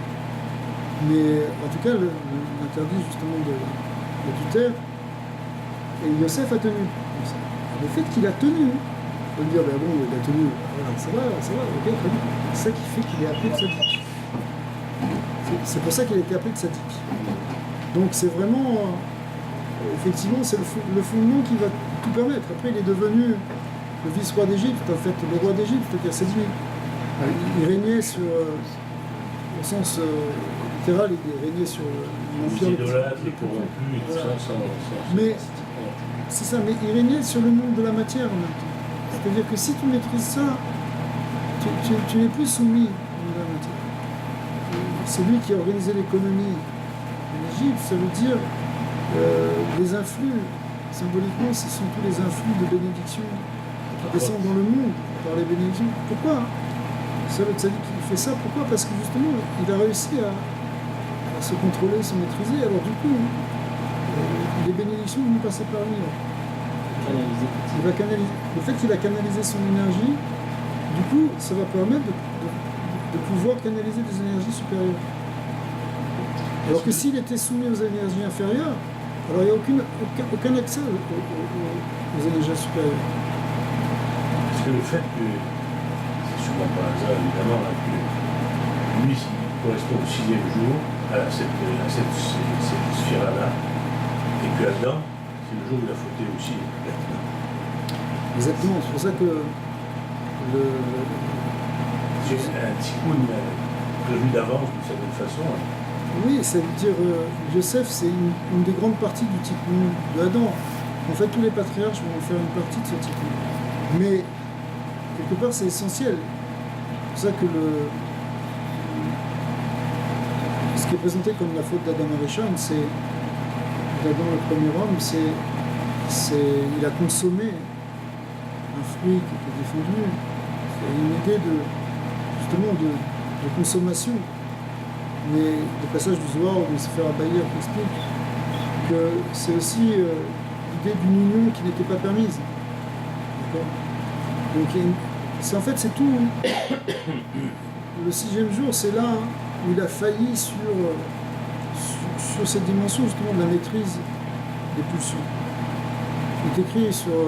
en tout cas, l'interdit justement d'adultère, et Yosef a tenu. Le fait qu'il a tenu, on peut dire, ben bon, il a tenu, voilà, ça va, ok, très bien. C'est ça qui fait qu'il est appelé Tzadik. C'est pour ça qu'il a été appelé Tzadik. Donc c'est vraiment, effectivement, c'est le fondement qui va tout permettre. Après, il est devenu le vice-roi d'Égypte, en fait, le roi d'Égypte, c'est-à-dire c'est lui. Il régnait sur, au sens littéral, il régnait sur l'empire. Les idolâtres, les corrompus, et tout ça, mais c'est ça, mais il régnait sur le monde de la matière en même temps. C'est-à-dire que si tu maîtrises ça, tu n'es plus soumis au monde de la matière. C'est lui qui a organisé l'économie en Égypte, ça veut dire les influx, symboliquement, ce sont tous les influx de bénédiction qui descendent dans le monde par les bénédictions. Pourquoi ça, le tzaddik, il fait ça, pourquoi? Parce que justement, il a réussi à se contrôler, se maîtriser, alors du coup, les bénédictions vont passer par lui. Il va canaliser. Le fait qu'il a canalisé son énergie, du coup, ça va permettre de pouvoir canaliser des énergies supérieures. Alors que s'il était soumis aux énergies inférieures, alors il n'y a aucun accès aux énergies supérieures. Parce que le fait que, c'est souvent par hasard évidemment, là, que lui, il correspond au 6e jour, à cette sphère-là, et que là-dedans, c'est le jour où il a fauté aussi. Exactement, c'est pour ça que c'est un petit coup prévu d'avance d'une certaine façon. Oui, ça veut dire Yosef, c'est une des grandes parties du tikkun de Adam. En fait, tous les patriarches vont faire une partie de ce tikkun. Mais quelque part, c'est essentiel. C'est pour ça que ce qui est présenté comme la faute d'Adam Arishon, c'est d'Adam le premier homme, il a consommé un fruit qui était défendu. C'est une idée de consommation. Mais le passage du Zohar où il se fait abaillir explique que c'est aussi l'idée d'une union qui n'était pas permise. D'accord. Donc en fait c'est tout. Le 6e jour, c'est là où il a failli sur cette dimension justement de la maîtrise des pulsions. Il est écrit sur le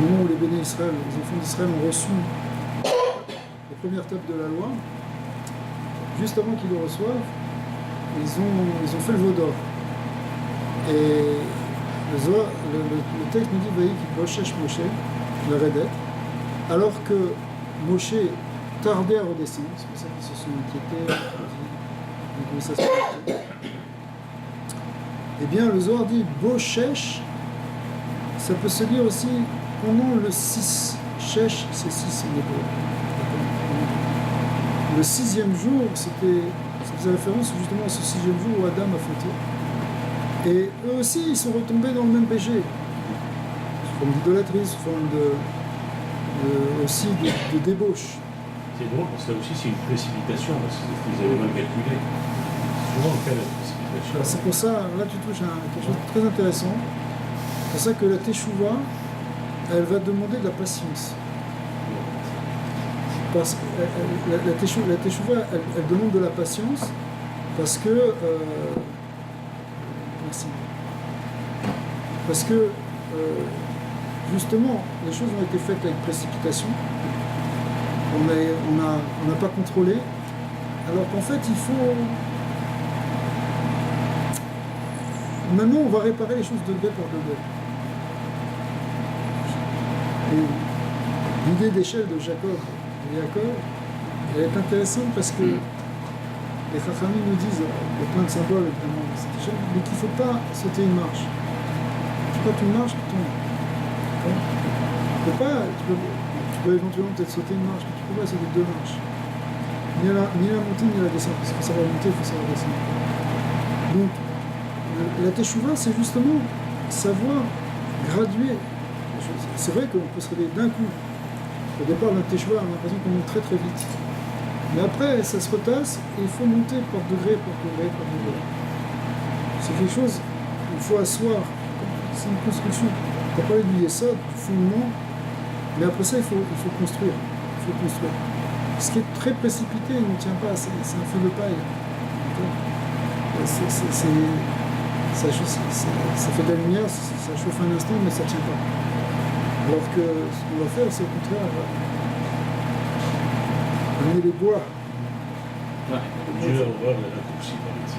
moment où les béné Israël, les enfants d'Israël ont reçu les premières tables de la loi. Juste avant qu'ils le reçoivent, ils ont fait le veau d'or. Et le texte nous dit, voyez qu'il Boshech Moshe, le Redet, alors que Moshe tardait à redescendre, c'est pour ça qu'ils se sont inquiétés, comment ça se fait. Eh bien, le Zohar dit Boshech, ça peut se lire aussi pendant le 6. Shesh, c'est 6 en hébreu. Le 6e jour, ça faisait référence justement à ce 6e jour où Adam a fauté. Et eux aussi, ils sont retombés dans le même péché, sous forme d'idolâtrie, sous forme aussi de débauche. C'est drôle parce que là aussi c'est une précipitation, parce qu'ils avaient mal calculé. Souvent le cas de la précipitation. Alors, c'est pour ça, là tu touches à quelque chose de très intéressant. C'est pour ça que la Teshuvah, elle va demander de la patience. Parce que la Teshuvah, elle demande de la patience parce que merci. Parce que justement, les choses ont été faites avec précipitation. On n'a pas contrôlé. Alors qu'en fait, il faut. Maintenant, on va réparer les choses degré par degré. Et l'idée d'échelle de Jacob et Yaakov, elle est intéressante parce que les Chachamim nous disent, il y a plein de symboles évidemment dans cette échelle, mais qu'il ne faut pas sauter une marche. Quand tu marches, tu tombes. Tu peux éventuellement peut-être sauter une marche, mais tu ne peux pas sauter 2 marches. Ni la montée ni la descente, parce qu'il faut savoir monter, il faut savoir descendre. Donc, la Teshuvah, c'est justement savoir graduer les choses. C'est vrai qu'on peut se réveiller d'un coup. Au départ, la Teshuvah, on a l'impression qu'on monte très très vite. Mais après, ça se retasse et il faut monter par degré, par degré, par degré. C'est quelque chose qu'il faut asseoir. C'est une construction. On va parler du Yesod, du fondement, mais après ça, il faut construire. Il faut construire. Ce qui est très précipité ne tient pas, c'est un feu de paille. Ça fait de la lumière, ça chauffe un instant, mais ça ne tient pas. Alors que ce qu'on va faire, c'est au contraire amener les bois. Ouais. Dieu a horreur de la raccourci par ici.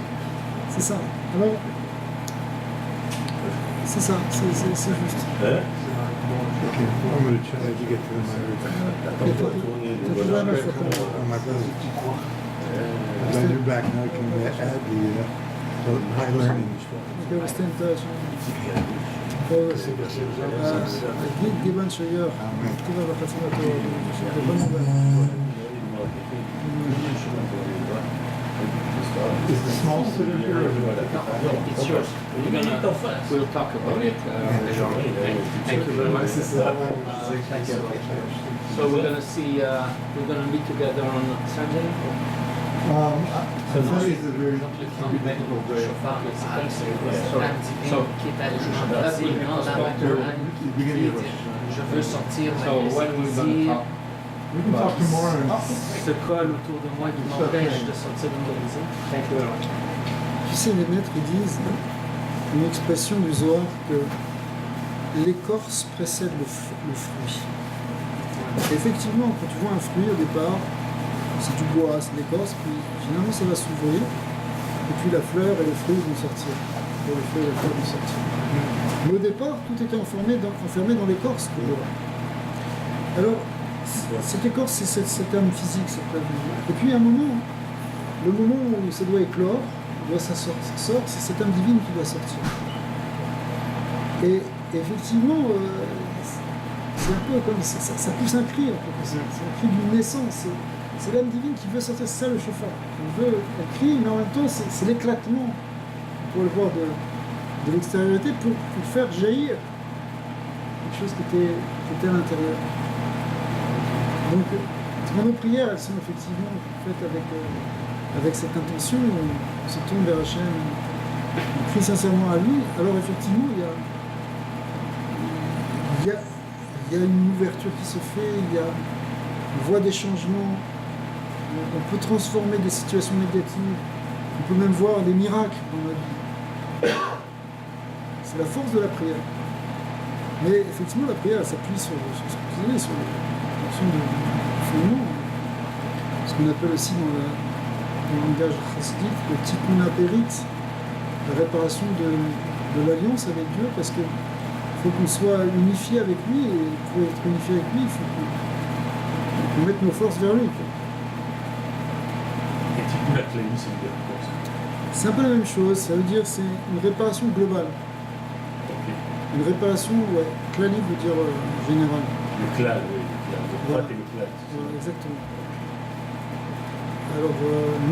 C'est ça. Alors, c'est ça, c'est juste. Hein? Okay, I'm going to try to get to my glad you're back now. Can you add the high learning? Okay, we'll stay in touch. גיבן שייר, כתיבה בחצי מהתורה. Is the small city here? It's yours. We'll talk about it later on. Thank you very much. So we're gonna see. We're gonna meet together on Sunday. Sunday is a very technical day. Je veux sortir So when we're gonna talk, We can talk tomorrow. ce col autour de moi qui m'empêche de sortir de mon lycée. Thank you very much. Tu sais, les maîtres ils disent une expression du Zohar que l'écorce précède le fruit. Et effectivement, quand tu vois un fruit au départ, c'est du bois, c'est de l'écorce, puis finalement ça va s'ouvrir, et puis la fleur et le fruit vont sortir. Et le fruit et la fleur vont sortir. Mais au départ, tout était enfermé dans l'écorce du bois. Alors, cette écorce, c'est cette âme physique, cette âme visuelle. Et puis à un moment, le moment où ça doit éclore, ça sort, c'est cette âme divine qui doit sortir. Et effectivement, c'est un peu comme ça pousse un cri, c'est un cri d'une naissance. C'est l'âme divine qui veut sortir, c'est ça le chauffard. Elle crie, mais en même temps, c'est l'éclatement, pour le voir de l'extériorité, pour faire jaillir quelque chose qui était à l'intérieur. Donc, nos prières, elles sont effectivement faites avec cette intention, on se tourne vers Hachem on crie sincèrement à lui, alors effectivement, il y a une ouverture qui se fait, on voit des changements, on peut transformer des situations négatives, on peut même voir des miracles dans la vie. C'est la force de la prière. Mais effectivement, la prière s'appuie sur ce que vous avez, sur la notion de fondement, ce qu'on appelle aussi dans le langage chassidique le tikkun haperit, la réparation de l'alliance avec Dieu, parce qu'il faut qu'on soit unifié avec lui, et pour être unifié avec lui, il faut qu'on mette nos forces vers lui. Et tikkun haklali, ça veut dire quoi ça? C'est un peu la même chose, ça veut dire c'est une réparation globale. Une réparation, ouais, klali veut dire générale. Le klal, oui, le Voilà. et le klal. Voilà, exactement. Alors,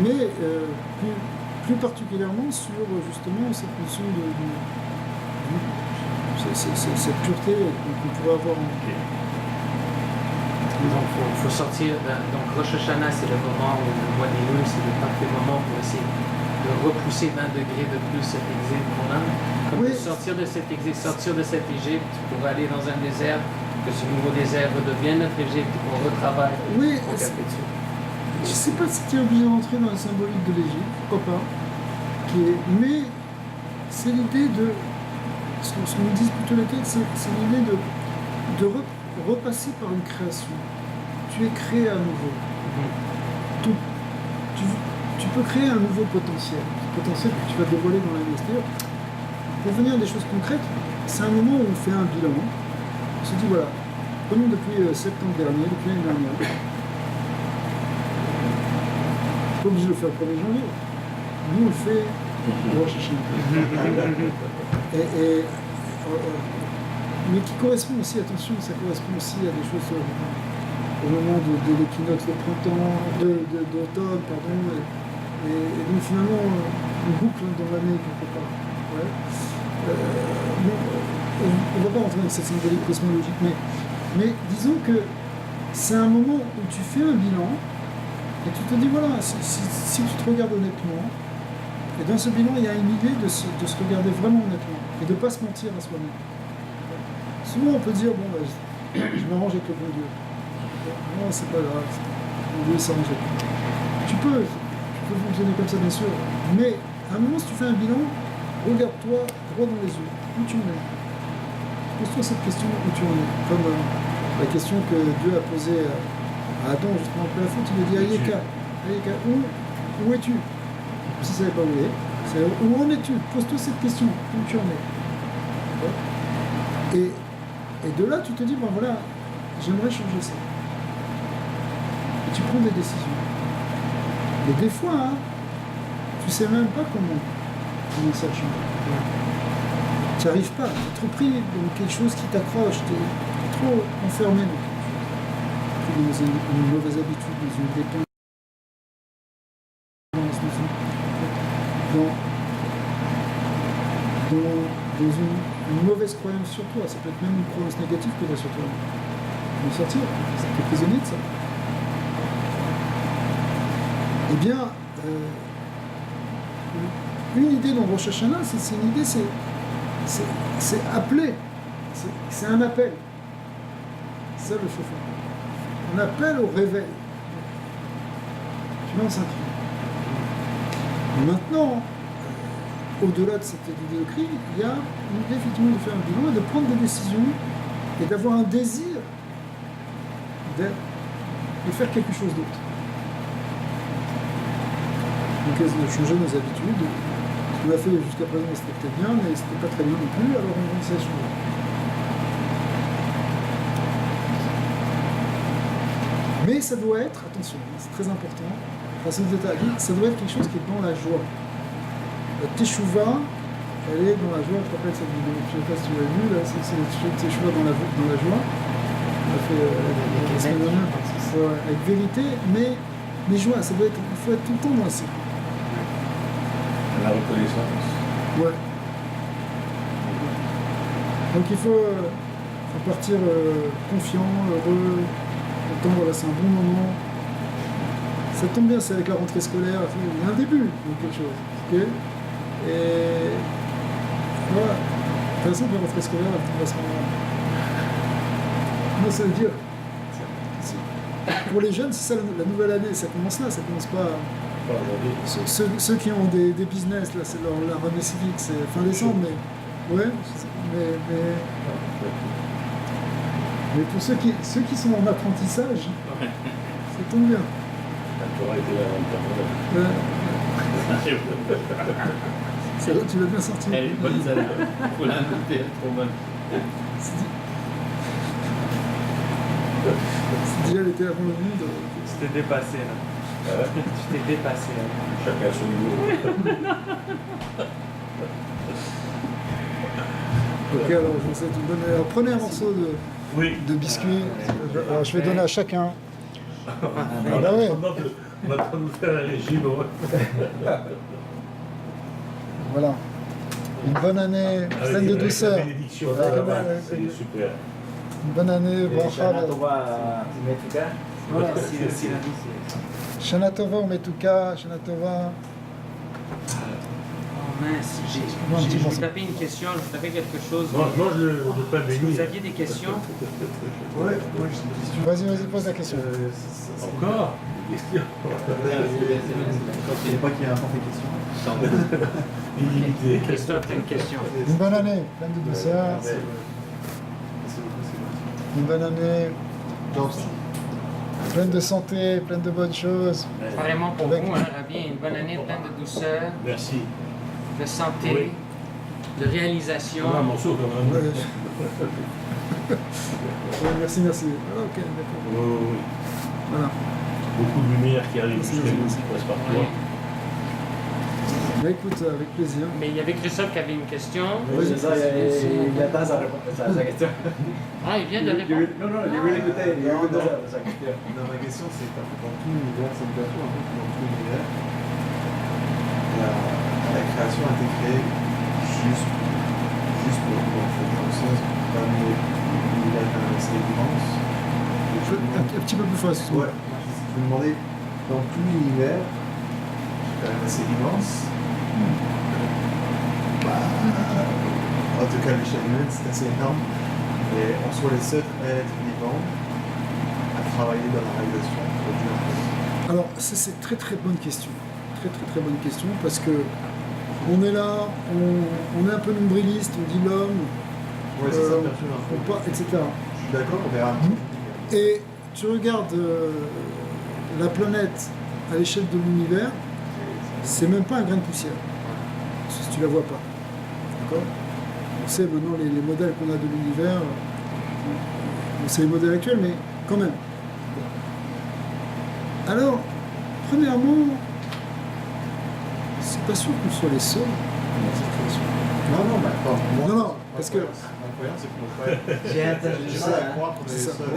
mais plus particulièrement sur justement cette notion cette pureté qu'on pourrait avoir en Donc, il faut sortir. Donc, Rosh Hashanah, c'est le moment où le mois des Lul, c'est le parfait moment pour essayer de repousser 20 degrés de plus cet exil qu'on a. Comme Oui. de sortir de cet exil, sortir de cette Égypte pour aller dans un désert, que ce nouveau désert redevienne notre Égypte, qu'on retravaille Oui, pour perpétuer. je ne sais pas si tu es obligé d'entrer dans la symbolique de l'Égypte, pourquoi pas. Mais c'est l'idée de. Ce qu'on nous dit plutôt les textes, c'est l'idée de repasser par une création. Tu es créé à nouveau. Tu peux créer un nouveau potentiel. Ce potentiel que tu vas dévoiler dans l'année extérieure. Pour venir à des choses concrètes, c'est un moment où on fait un bilan. On se dit voilà, prenons depuis septembre dernier, depuis l'année dernière. Pas obligé de le faire le 1er janvier. Nous, on le fait au Rosh Hashanah. Mais qui correspond aussi, attention, ça correspond aussi à des choses au moment de l'équinoxe de printemps, d'automne, pardon. Et donc finalement, on boucle dans l'année quelque part. Ouais. On ne va pas rentrer dans cette symbolique cosmologique, mais disons que c'est un moment où tu fais un bilan et tu te dis voilà, si tu te regardes honnêtement, et dans ce bilan il y a une idée de se regarder vraiment honnêtement et de ne pas se mentir à soi-même. Souvent on peut dire bon bah, je m'arrange avec le bon Dieu. Non, c'est pas grave, le bon Dieu s'arrange avec toi. Tu peux fonctionner comme ça bien sûr, mais à un moment si tu fais un bilan, regarde-toi droit dans les yeux, où tu en es. Pose-toi cette question où tu en es. Comme la question que Dieu a posée à Adam justement après la faute, il lui dit Ayeka, où es-tu? Si tu ne savais pas où il est, c'est où en es-tu? Pose-toi cette question, où tu en es. Et de là tu te dis, ben voilà, j'aimerais changer ça. Et tu prends des décisions. Et des fois, hein, tu sais même pas comment ça change. Tu n'y arrives pas, tu es trop pris dans quelque chose qui t'accroche, tu es trop enfermé dans quelque chose. Dans une mauvaise habitude, dans une dépendance, dans une mauvaise croyance sur toi. Ça peut être même une croyance négative que tu as sur toi. Tu peux sortir, ça peut être prisonnier de ça. Eh bien, une idée dans Rosh Hashanah, c'est une idée, c'est appeler, c'est un appel. C'est ça le chauffeur. On appelle au réveil. Tu lances un cri. Maintenant, au-delà de cette idée de cri, il y a une idée effectivement de faire un bilan et de prendre des décisions et d'avoir un désir de faire quelque chose d'autre. Donc de changer nos habitudes. Ce qu'on a fait jusqu'à présent, c'était peut-être bien, mais c'était pas très bien non plus, alors on essaie de changer. Mais ça doit être, attention, c'est très important, ça doit être quelque chose qui est dans la joie. La Teshuvah, elle est dans la joie, je te rappelle cette vidéo, je ne sais pas si tu l'as vue, là, c'est Teshuvah dans la joie. On a fait la semaine dernière, avec vérité, mais joie, ça doit être, il faut être tout le temps dans la sécurité. La reconnaissance. Ouais. Donc il faut partir confiant, heureux, content, voilà, c'est un bon moment. Ça tombe bien, c'est avec la rentrée scolaire, il y a un début de quelque chose. Okay, Et voilà. De toute façon, la rentrée scolaire, elle va se rendre. Moi, ça veut dire. Pour les jeunes, c'est ça la nouvelle année, ça commence là, ça commence pas. Ceux qui ont des business, là, c'est leur année civique, c'est fin décembre, mais. Ouais, mais pour ceux qui sont en apprentissage, ça tombe bien. La Torah était là avant le C'est vrai, tu l'as bien sorti. Elle est bonne celle-là. Faut la noter, elle est trop bonne. Si déjà elle était avant le monde. Tu t'es dépassé là. Tu t'es dépassé là. Chacun à son niveau. Ok, alors je vous souhaite une bonne. Alors, prenez un morceau de biscuit. Alors, je vais donner à chacun. Ah bah ouais. On va attendre de faire un régime. Voilà. Une bonne année, pleine de douceur. La bénédiction. C'est super. Une bonne année, bracha. Voilà. Shana Tova, Umetuka, Shana Tova. Oh mince, je vais taper une question, je vais taper quelque chose. Mange le pain Si béni. vous aviez des questions, Ouais, moi j'ai une question. Vas-y, pose la question. Encore des questions. Je sais pas qu'il y a un temps de questions. Illimité. Christophe, t'as une question. Une bonne année, pleine de douceur. Une bonne année, pleine de santé, pleine de bonnes choses. Vraiment pour Avec- vous, hein, Rabbi, une bonne année pleine de douceur, Merci. de santé, Oui. de réalisation. Un morceau quand Ouais. même. Ouais, merci. Ah, ok, d'accord. Oui. Voilà. Beaucoup de lumière qui arrive Merci, jusqu'à nous, merci. qui passe par Oui. toi. Bah écoute, avec plaisir. Mais il y avait Christophe qui avait une question. Oui, C'est ça, il attend sa question. Ah, il vient de répondre. Non, il veut l'écouter, il veut écouter sa question. Non, ma question c'est dans tout l'univers, c'est une question un peu dans tout l'univers. La création a été créée juste pour en fait, dans le sens comme l'univers est quand même assez immense. Un petit peu plus fort, excuse-moi. Ouais, je me demandais, dans tout l'univers, qui est quand même assez immense, en tout cas, l'échelle humaine, c'est assez énorme. Et on soit les seuls êtres vivants à travailler dans la réalisation de Dieu. Alors, c'est très très bonne question. Très bonne question parce que on est là, on est un peu nombriliste, on dit l'homme, Ouais, c'est ça, perturbe un on peu. pas, etc. Je suis d'accord, on verra un petit peu. Et tu regardes la planète à l'échelle de l'univers, c'est même pas un grain de poussière. Si tu la vois pas. D'accord ? On sait maintenant les modèles qu'on a de l'univers, c'est les modèles actuels, mais quand même. Alors, premièrement, c'est pas sûr qu'on soit les seuls dans cette création. Non, mais attends, moi, Non, parce que- L'incroyable, c'est qu'on croit. J'ai entendu J'ai ça. mal à croire qu'on est les C'est ça. seuls.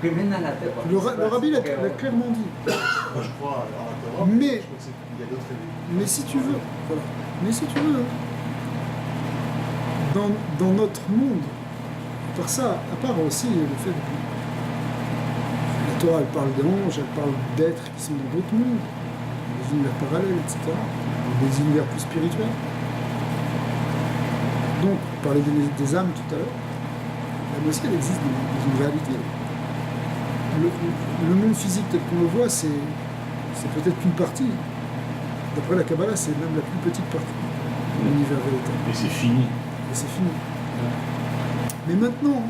Que mène à la tête. Le rabbi l'a clairement dit. Moi, je crois en la Torah, Mais- je crois qu'il y a d'autres religions. Mais si tu veux, voilà. Mais si tu veux, dans notre monde, à part ça, à part aussi le fait que la Torah, elle parle d'anges, elle parle d'êtres qui sont dans d'autres mondes, des univers parallèles, etc., des univers plus spirituels. Donc, on parlait des âmes tout à l'heure, l'âme aussi, elle existe dans une réalité. Le monde physique tel qu'on le voit, c'est peut-être qu'une partie. D'après la Kabbalah, c'est même la plus petite partie de l'univers véritable. Et c'est fini. Et c'est fini. Mais maintenant,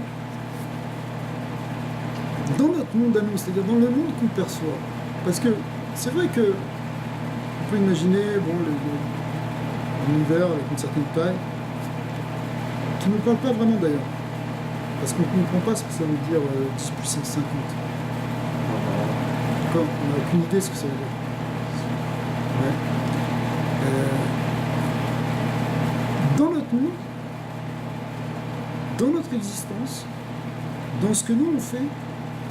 dans notre monde à nous, c'est-à-dire dans le monde qu'on perçoit, parce que c'est vrai que on peut imaginer bon, l'univers avec une certaine taille, qui ne nous parle pas vraiment d'ailleurs, parce qu'on ne comprend pas ce que ça veut dire 10 puissance 50. D'accord ? On n'a aucune idée de ce que ça veut dire. Ouais. Dans notre monde, dans notre existence, dans ce que nous on fait,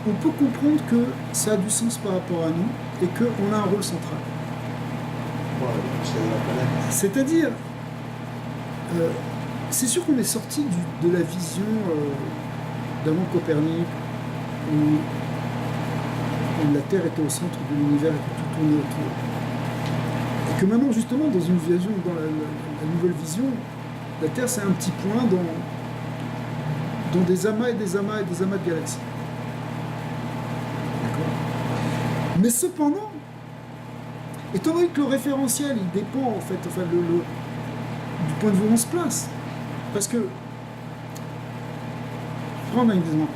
on peut comprendre que ça a du sens par rapport à nous et qu'on a un rôle central. Ouais, c'est la planète. C'est-à-dire, c'est sûr qu'on est sorti de la vision d'avant Copernic, où la Terre était au centre de l'univers et que tout tournait autour. Et Que maintenant, justement, dans une vision, dans la nouvelle vision, la Terre, c'est un petit point dans des amas et des amas et des amas de galaxies. D'accord. Mais cependant, étant donné que le référentiel, il dépend, en fait, enfin, du point de vue où on se place. Parce que, prends un exemple.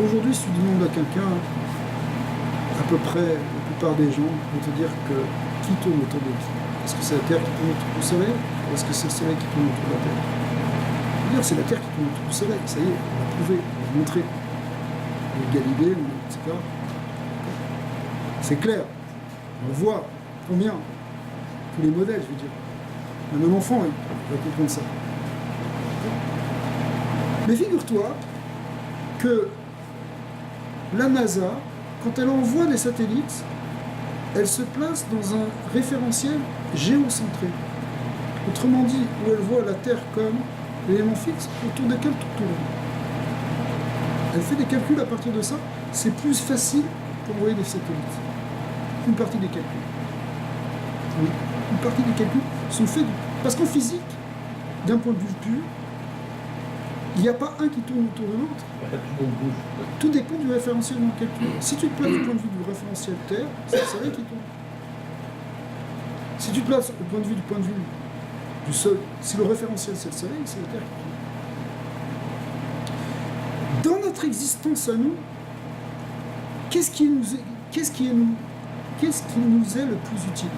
Aujourd'hui, si tu demandes à quelqu'un, à peu près, la plupart des gens vont te dire que qui tourne autour de qui? Est-ce que c'est la Terre qui tourne autour du Soleil? Ou est-ce que c'est le Soleil qui tourne autour de la Terre? Je veux dire, c'est la Terre qui tourne autour du Soleil. Ça y est, on l'a prouvé, on l'a montré. Galilée, etc. C'est clair. On voit combien. Tous les modèles, je veux dire. Même un enfant, il va comprendre ça. Mais figure-toi que la NASA, quand elle envoie des satellites, elle se place dans un référentiel géocentré. Autrement dit, où elle voit la Terre comme l'élément fixe autour desquels tout tourne. Elle fait des calculs à partir de ça. C'est plus facile pour envoyer des satellites. Une partie des calculs. Oui. Une partie des calculs sont faits... Parce qu'en physique, d'un point de vue pur, il n'y a pas un qui tourne autour de l'autre. Tout dépend du référentiel dans lequel tu es. Si tu te places du point de vue du référentiel Terre, c'est le Soleil qui tourne. Si tu te places du point de vue du Sol, si le référentiel c'est le Soleil, c'est la Terre qui tourne. Dans notre existence à nous, qu'est-ce qui nous est le plus utile?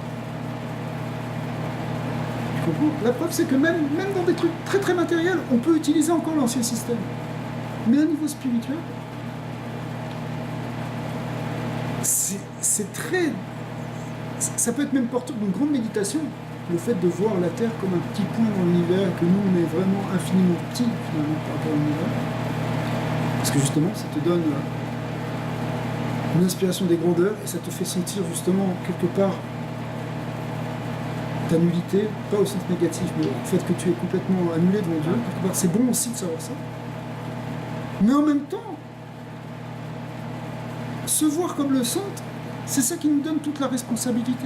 Tu comprends? La preuve, c'est que même dans des trucs très très matériels, on peut utiliser encore l'ancien système. Mais à niveau spirituel, c'est très... Ça peut être même porteur d'une grande méditation, le fait de voir la Terre comme un petit point dans l'univers, que nous, on est vraiment infiniment petit, finalement, par rapport à l'univers. Parce que justement, ça te donne une inspiration des grandeurs, et ça te fait sentir justement, quelque part, ta nullité, pas au sens négatif, mais au fait que tu es complètement annulé devant Dieu. Quelque part, c'est bon aussi de savoir ça. Mais en même temps, se voir comme le centre, c'est ça qui nous donne toute la responsabilité.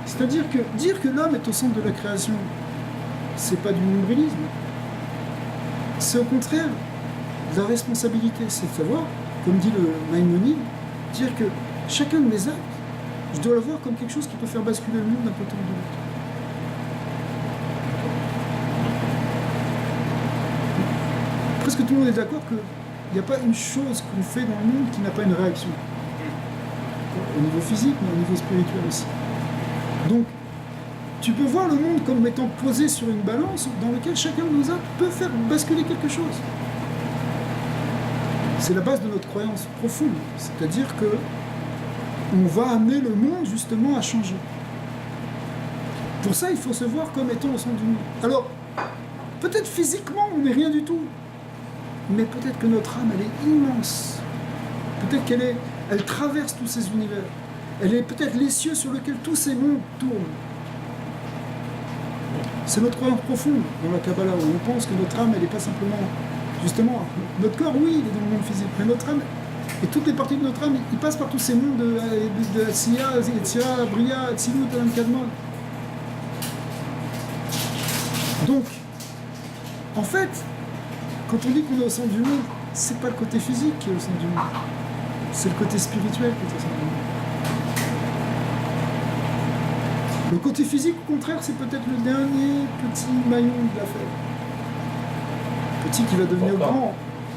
C'est-à-dire que dire que l'homme est au centre de la création, c'est pas du nombrilisme. C'est au contraire la responsabilité, c'est de savoir, comme dit le Maïmonide, dire que chacun de mes actes, je dois le voir comme quelque chose qui peut faire basculer le monde d'un côté ou de l'autre. Presque tout le monde est d'accord qu'il n'y a pas une chose qu'on fait dans le monde qui n'a pas une réaction. Au niveau physique, mais au niveau spirituel aussi. Donc, tu peux voir le monde comme étant posé sur une balance dans laquelle chacun de nos actes peut faire basculer quelque chose. C'est la base de notre croyance profonde. C'est-à-dire que on va amener le monde justement à changer. Pour ça, il faut se voir comme étant au centre du monde. Alors, peut-être physiquement, on n'est rien du tout. Mais peut-être que notre âme, elle est immense. Peut-être elle traverse tous ces univers. Elle est peut-être les cieux sur lesquels tous ces mondes tournent. C'est notre croyance profonde dans la Kabbalah, où on pense que notre âme, elle n'est pas simplement... Justement, notre corps, oui, il est dans le monde physique, mais notre âme... Et toutes les parties de notre âme, ils passent par tous ces mondes de Asiya, Etzira, Bria, Atzilut, Alam Kadmon. Donc, en fait, quand on dit qu'on est au centre du monde, c'est pas le côté physique qui est au centre du monde. C'est le côté spirituel qui est au centre du monde. Le côté physique, au contraire, c'est peut-être le dernier petit maillon de l'affaire. Petit qui va devenir grand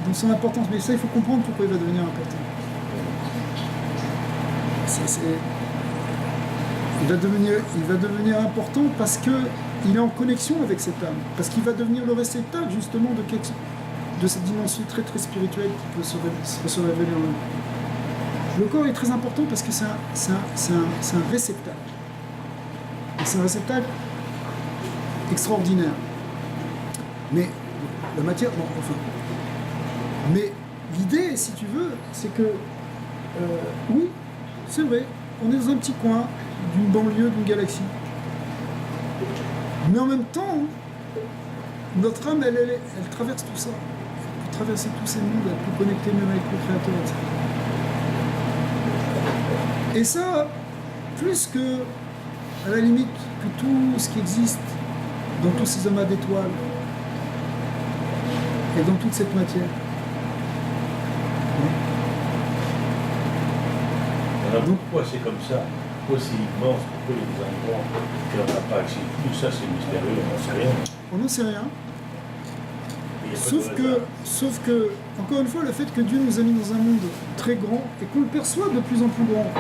dans son importance. Mais ça, il faut comprendre pourquoi il va devenir important. Il va devenir important parce qu'il est en connexion avec cette âme. Parce qu'il va devenir le réceptacle, justement, de cette dimension très très spirituelle qui peut se révéler en nous. Le corps est très important parce que c'est un réceptacle. Et c'est un réceptacle extraordinaire. Mais la matière... Bon, enfin... Mais l'idée, si tu veux, c'est que... oui, c'est vrai, on est dans un petit coin d'une banlieue, d'une galaxie. Mais en même temps, notre âme, elle traverse tout ça. Elle peut traverser tous ces mondes, elle peut connecter même avec le Créateur, etc. Et ça, plus que, à la limite, que tout ce qui existe dans tous ces amas d'étoiles et dans toute cette matière. Alors pourquoi c'est comme ça? Pourquoi c'est immense? Pourquoi il y a des endroits qu'on n'a pas accès? Tout ça c'est mystérieux, on n'en sait rien. On n'en sait rien. Et il y a pas de hasard. Sauf que, encore une fois, le fait que Dieu nous a mis dans un monde très grand et qu'on le perçoit de plus en plus grand,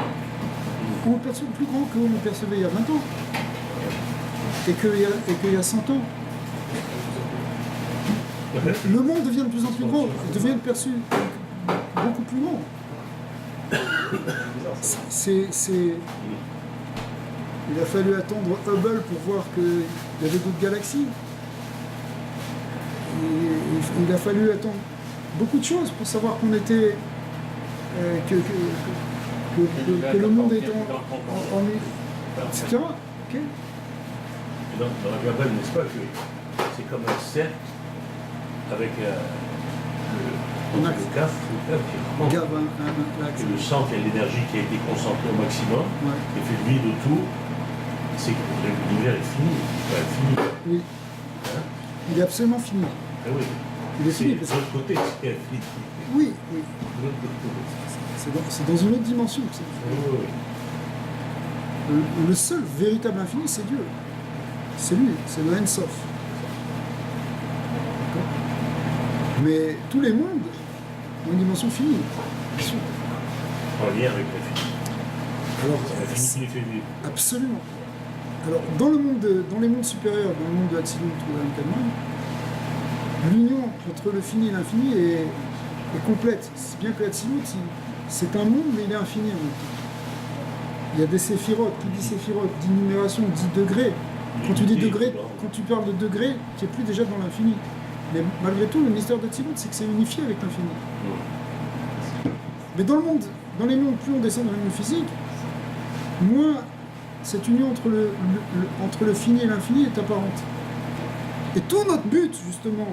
on le perçoit plus grand qu'on le percevait il y a 20 ans et qu'il y a 100 ans. Le monde devient de plus en plus grand, il devient perçu beaucoup plus grand. Il a fallu attendre Hubble pour voir qu'il y avait d'autres galaxies. Il a fallu attendre beaucoup de choses pour savoir qu'on était que le monde est en etc. Okay. Et donc, dans la Gabriel, n'est-ce pas que c'est comme un cercle avec le caf qui remonte. Et le centre, il y a l'énergie qui a été concentrée au maximum, et fait le vide autour. C'est que l'univers est fini, il va être fini. Oui. Hein? Il est absolument fini. Ah oui. Il est fini. De l'autre côté, c'est fini. Oui, oui. De l'autre côté. C'est dans une autre dimension. Oui, oui. Le seul véritable infini, c'est Dieu. C'est lui, c'est le Ensof. Mais tous les mondes ont une dimension finie, bien sûr. En lien avec l'infini. Alors, L'infini qui les fait vivre. absolument. Alors, dans les mondes supérieurs, dans le monde de Hatzilut ou d'Ankaman, l'union entre le fini et l'infini est complète. C'est bien que Hatzilut, c'est un monde, mais il est infini en même temps. Il y a des séphirotes, qui dit séphirote, dit numération, dit degré. Quand tu dis degré, quand tu parles de degré, tu n'es plus déjà dans l'infini. Mais malgré tout, le mystère de Hatzilut, c'est que c'est unifié avec l'infini. Mais dans les mondes, plus on descend dans les mondes physiques, moins cette union entre le fini et l'infini est apparente. Et tout notre but, justement,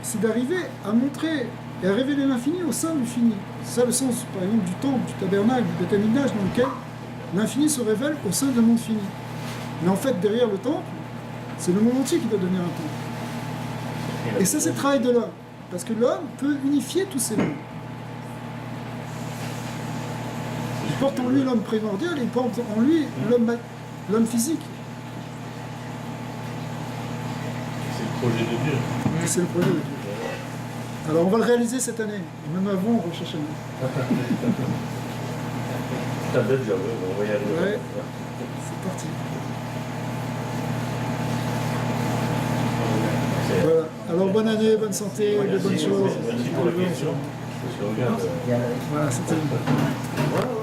c'est d'arriver à montrer et à révéler l'infini au sein du fini. C'est ça le sens, par exemple, du temple, du tabernacle, du Beth Amikdash, dans lequel l'infini se révèle au sein d'un monde fini. Mais en fait, derrière le temple, c'est le monde entier qui doit devenir un temple. Et ça, c'est le travail de l'homme. Parce que l'homme peut unifier tous ces mondes. Il porte en lui l'homme primordial et il porte en lui l'homme physique. C'est le projet de Dieu. C'est le projet de Dieu. Alors on va le réaliser cette année, même avant Rosh Hashanah. T'as déjà, on va y aller. Ouais, c'est parti. Voilà. Alors bonne année, bonne santé, de bonnes choses. Merci pour la question. Parce que regarde. Voilà, c'était. Voilà.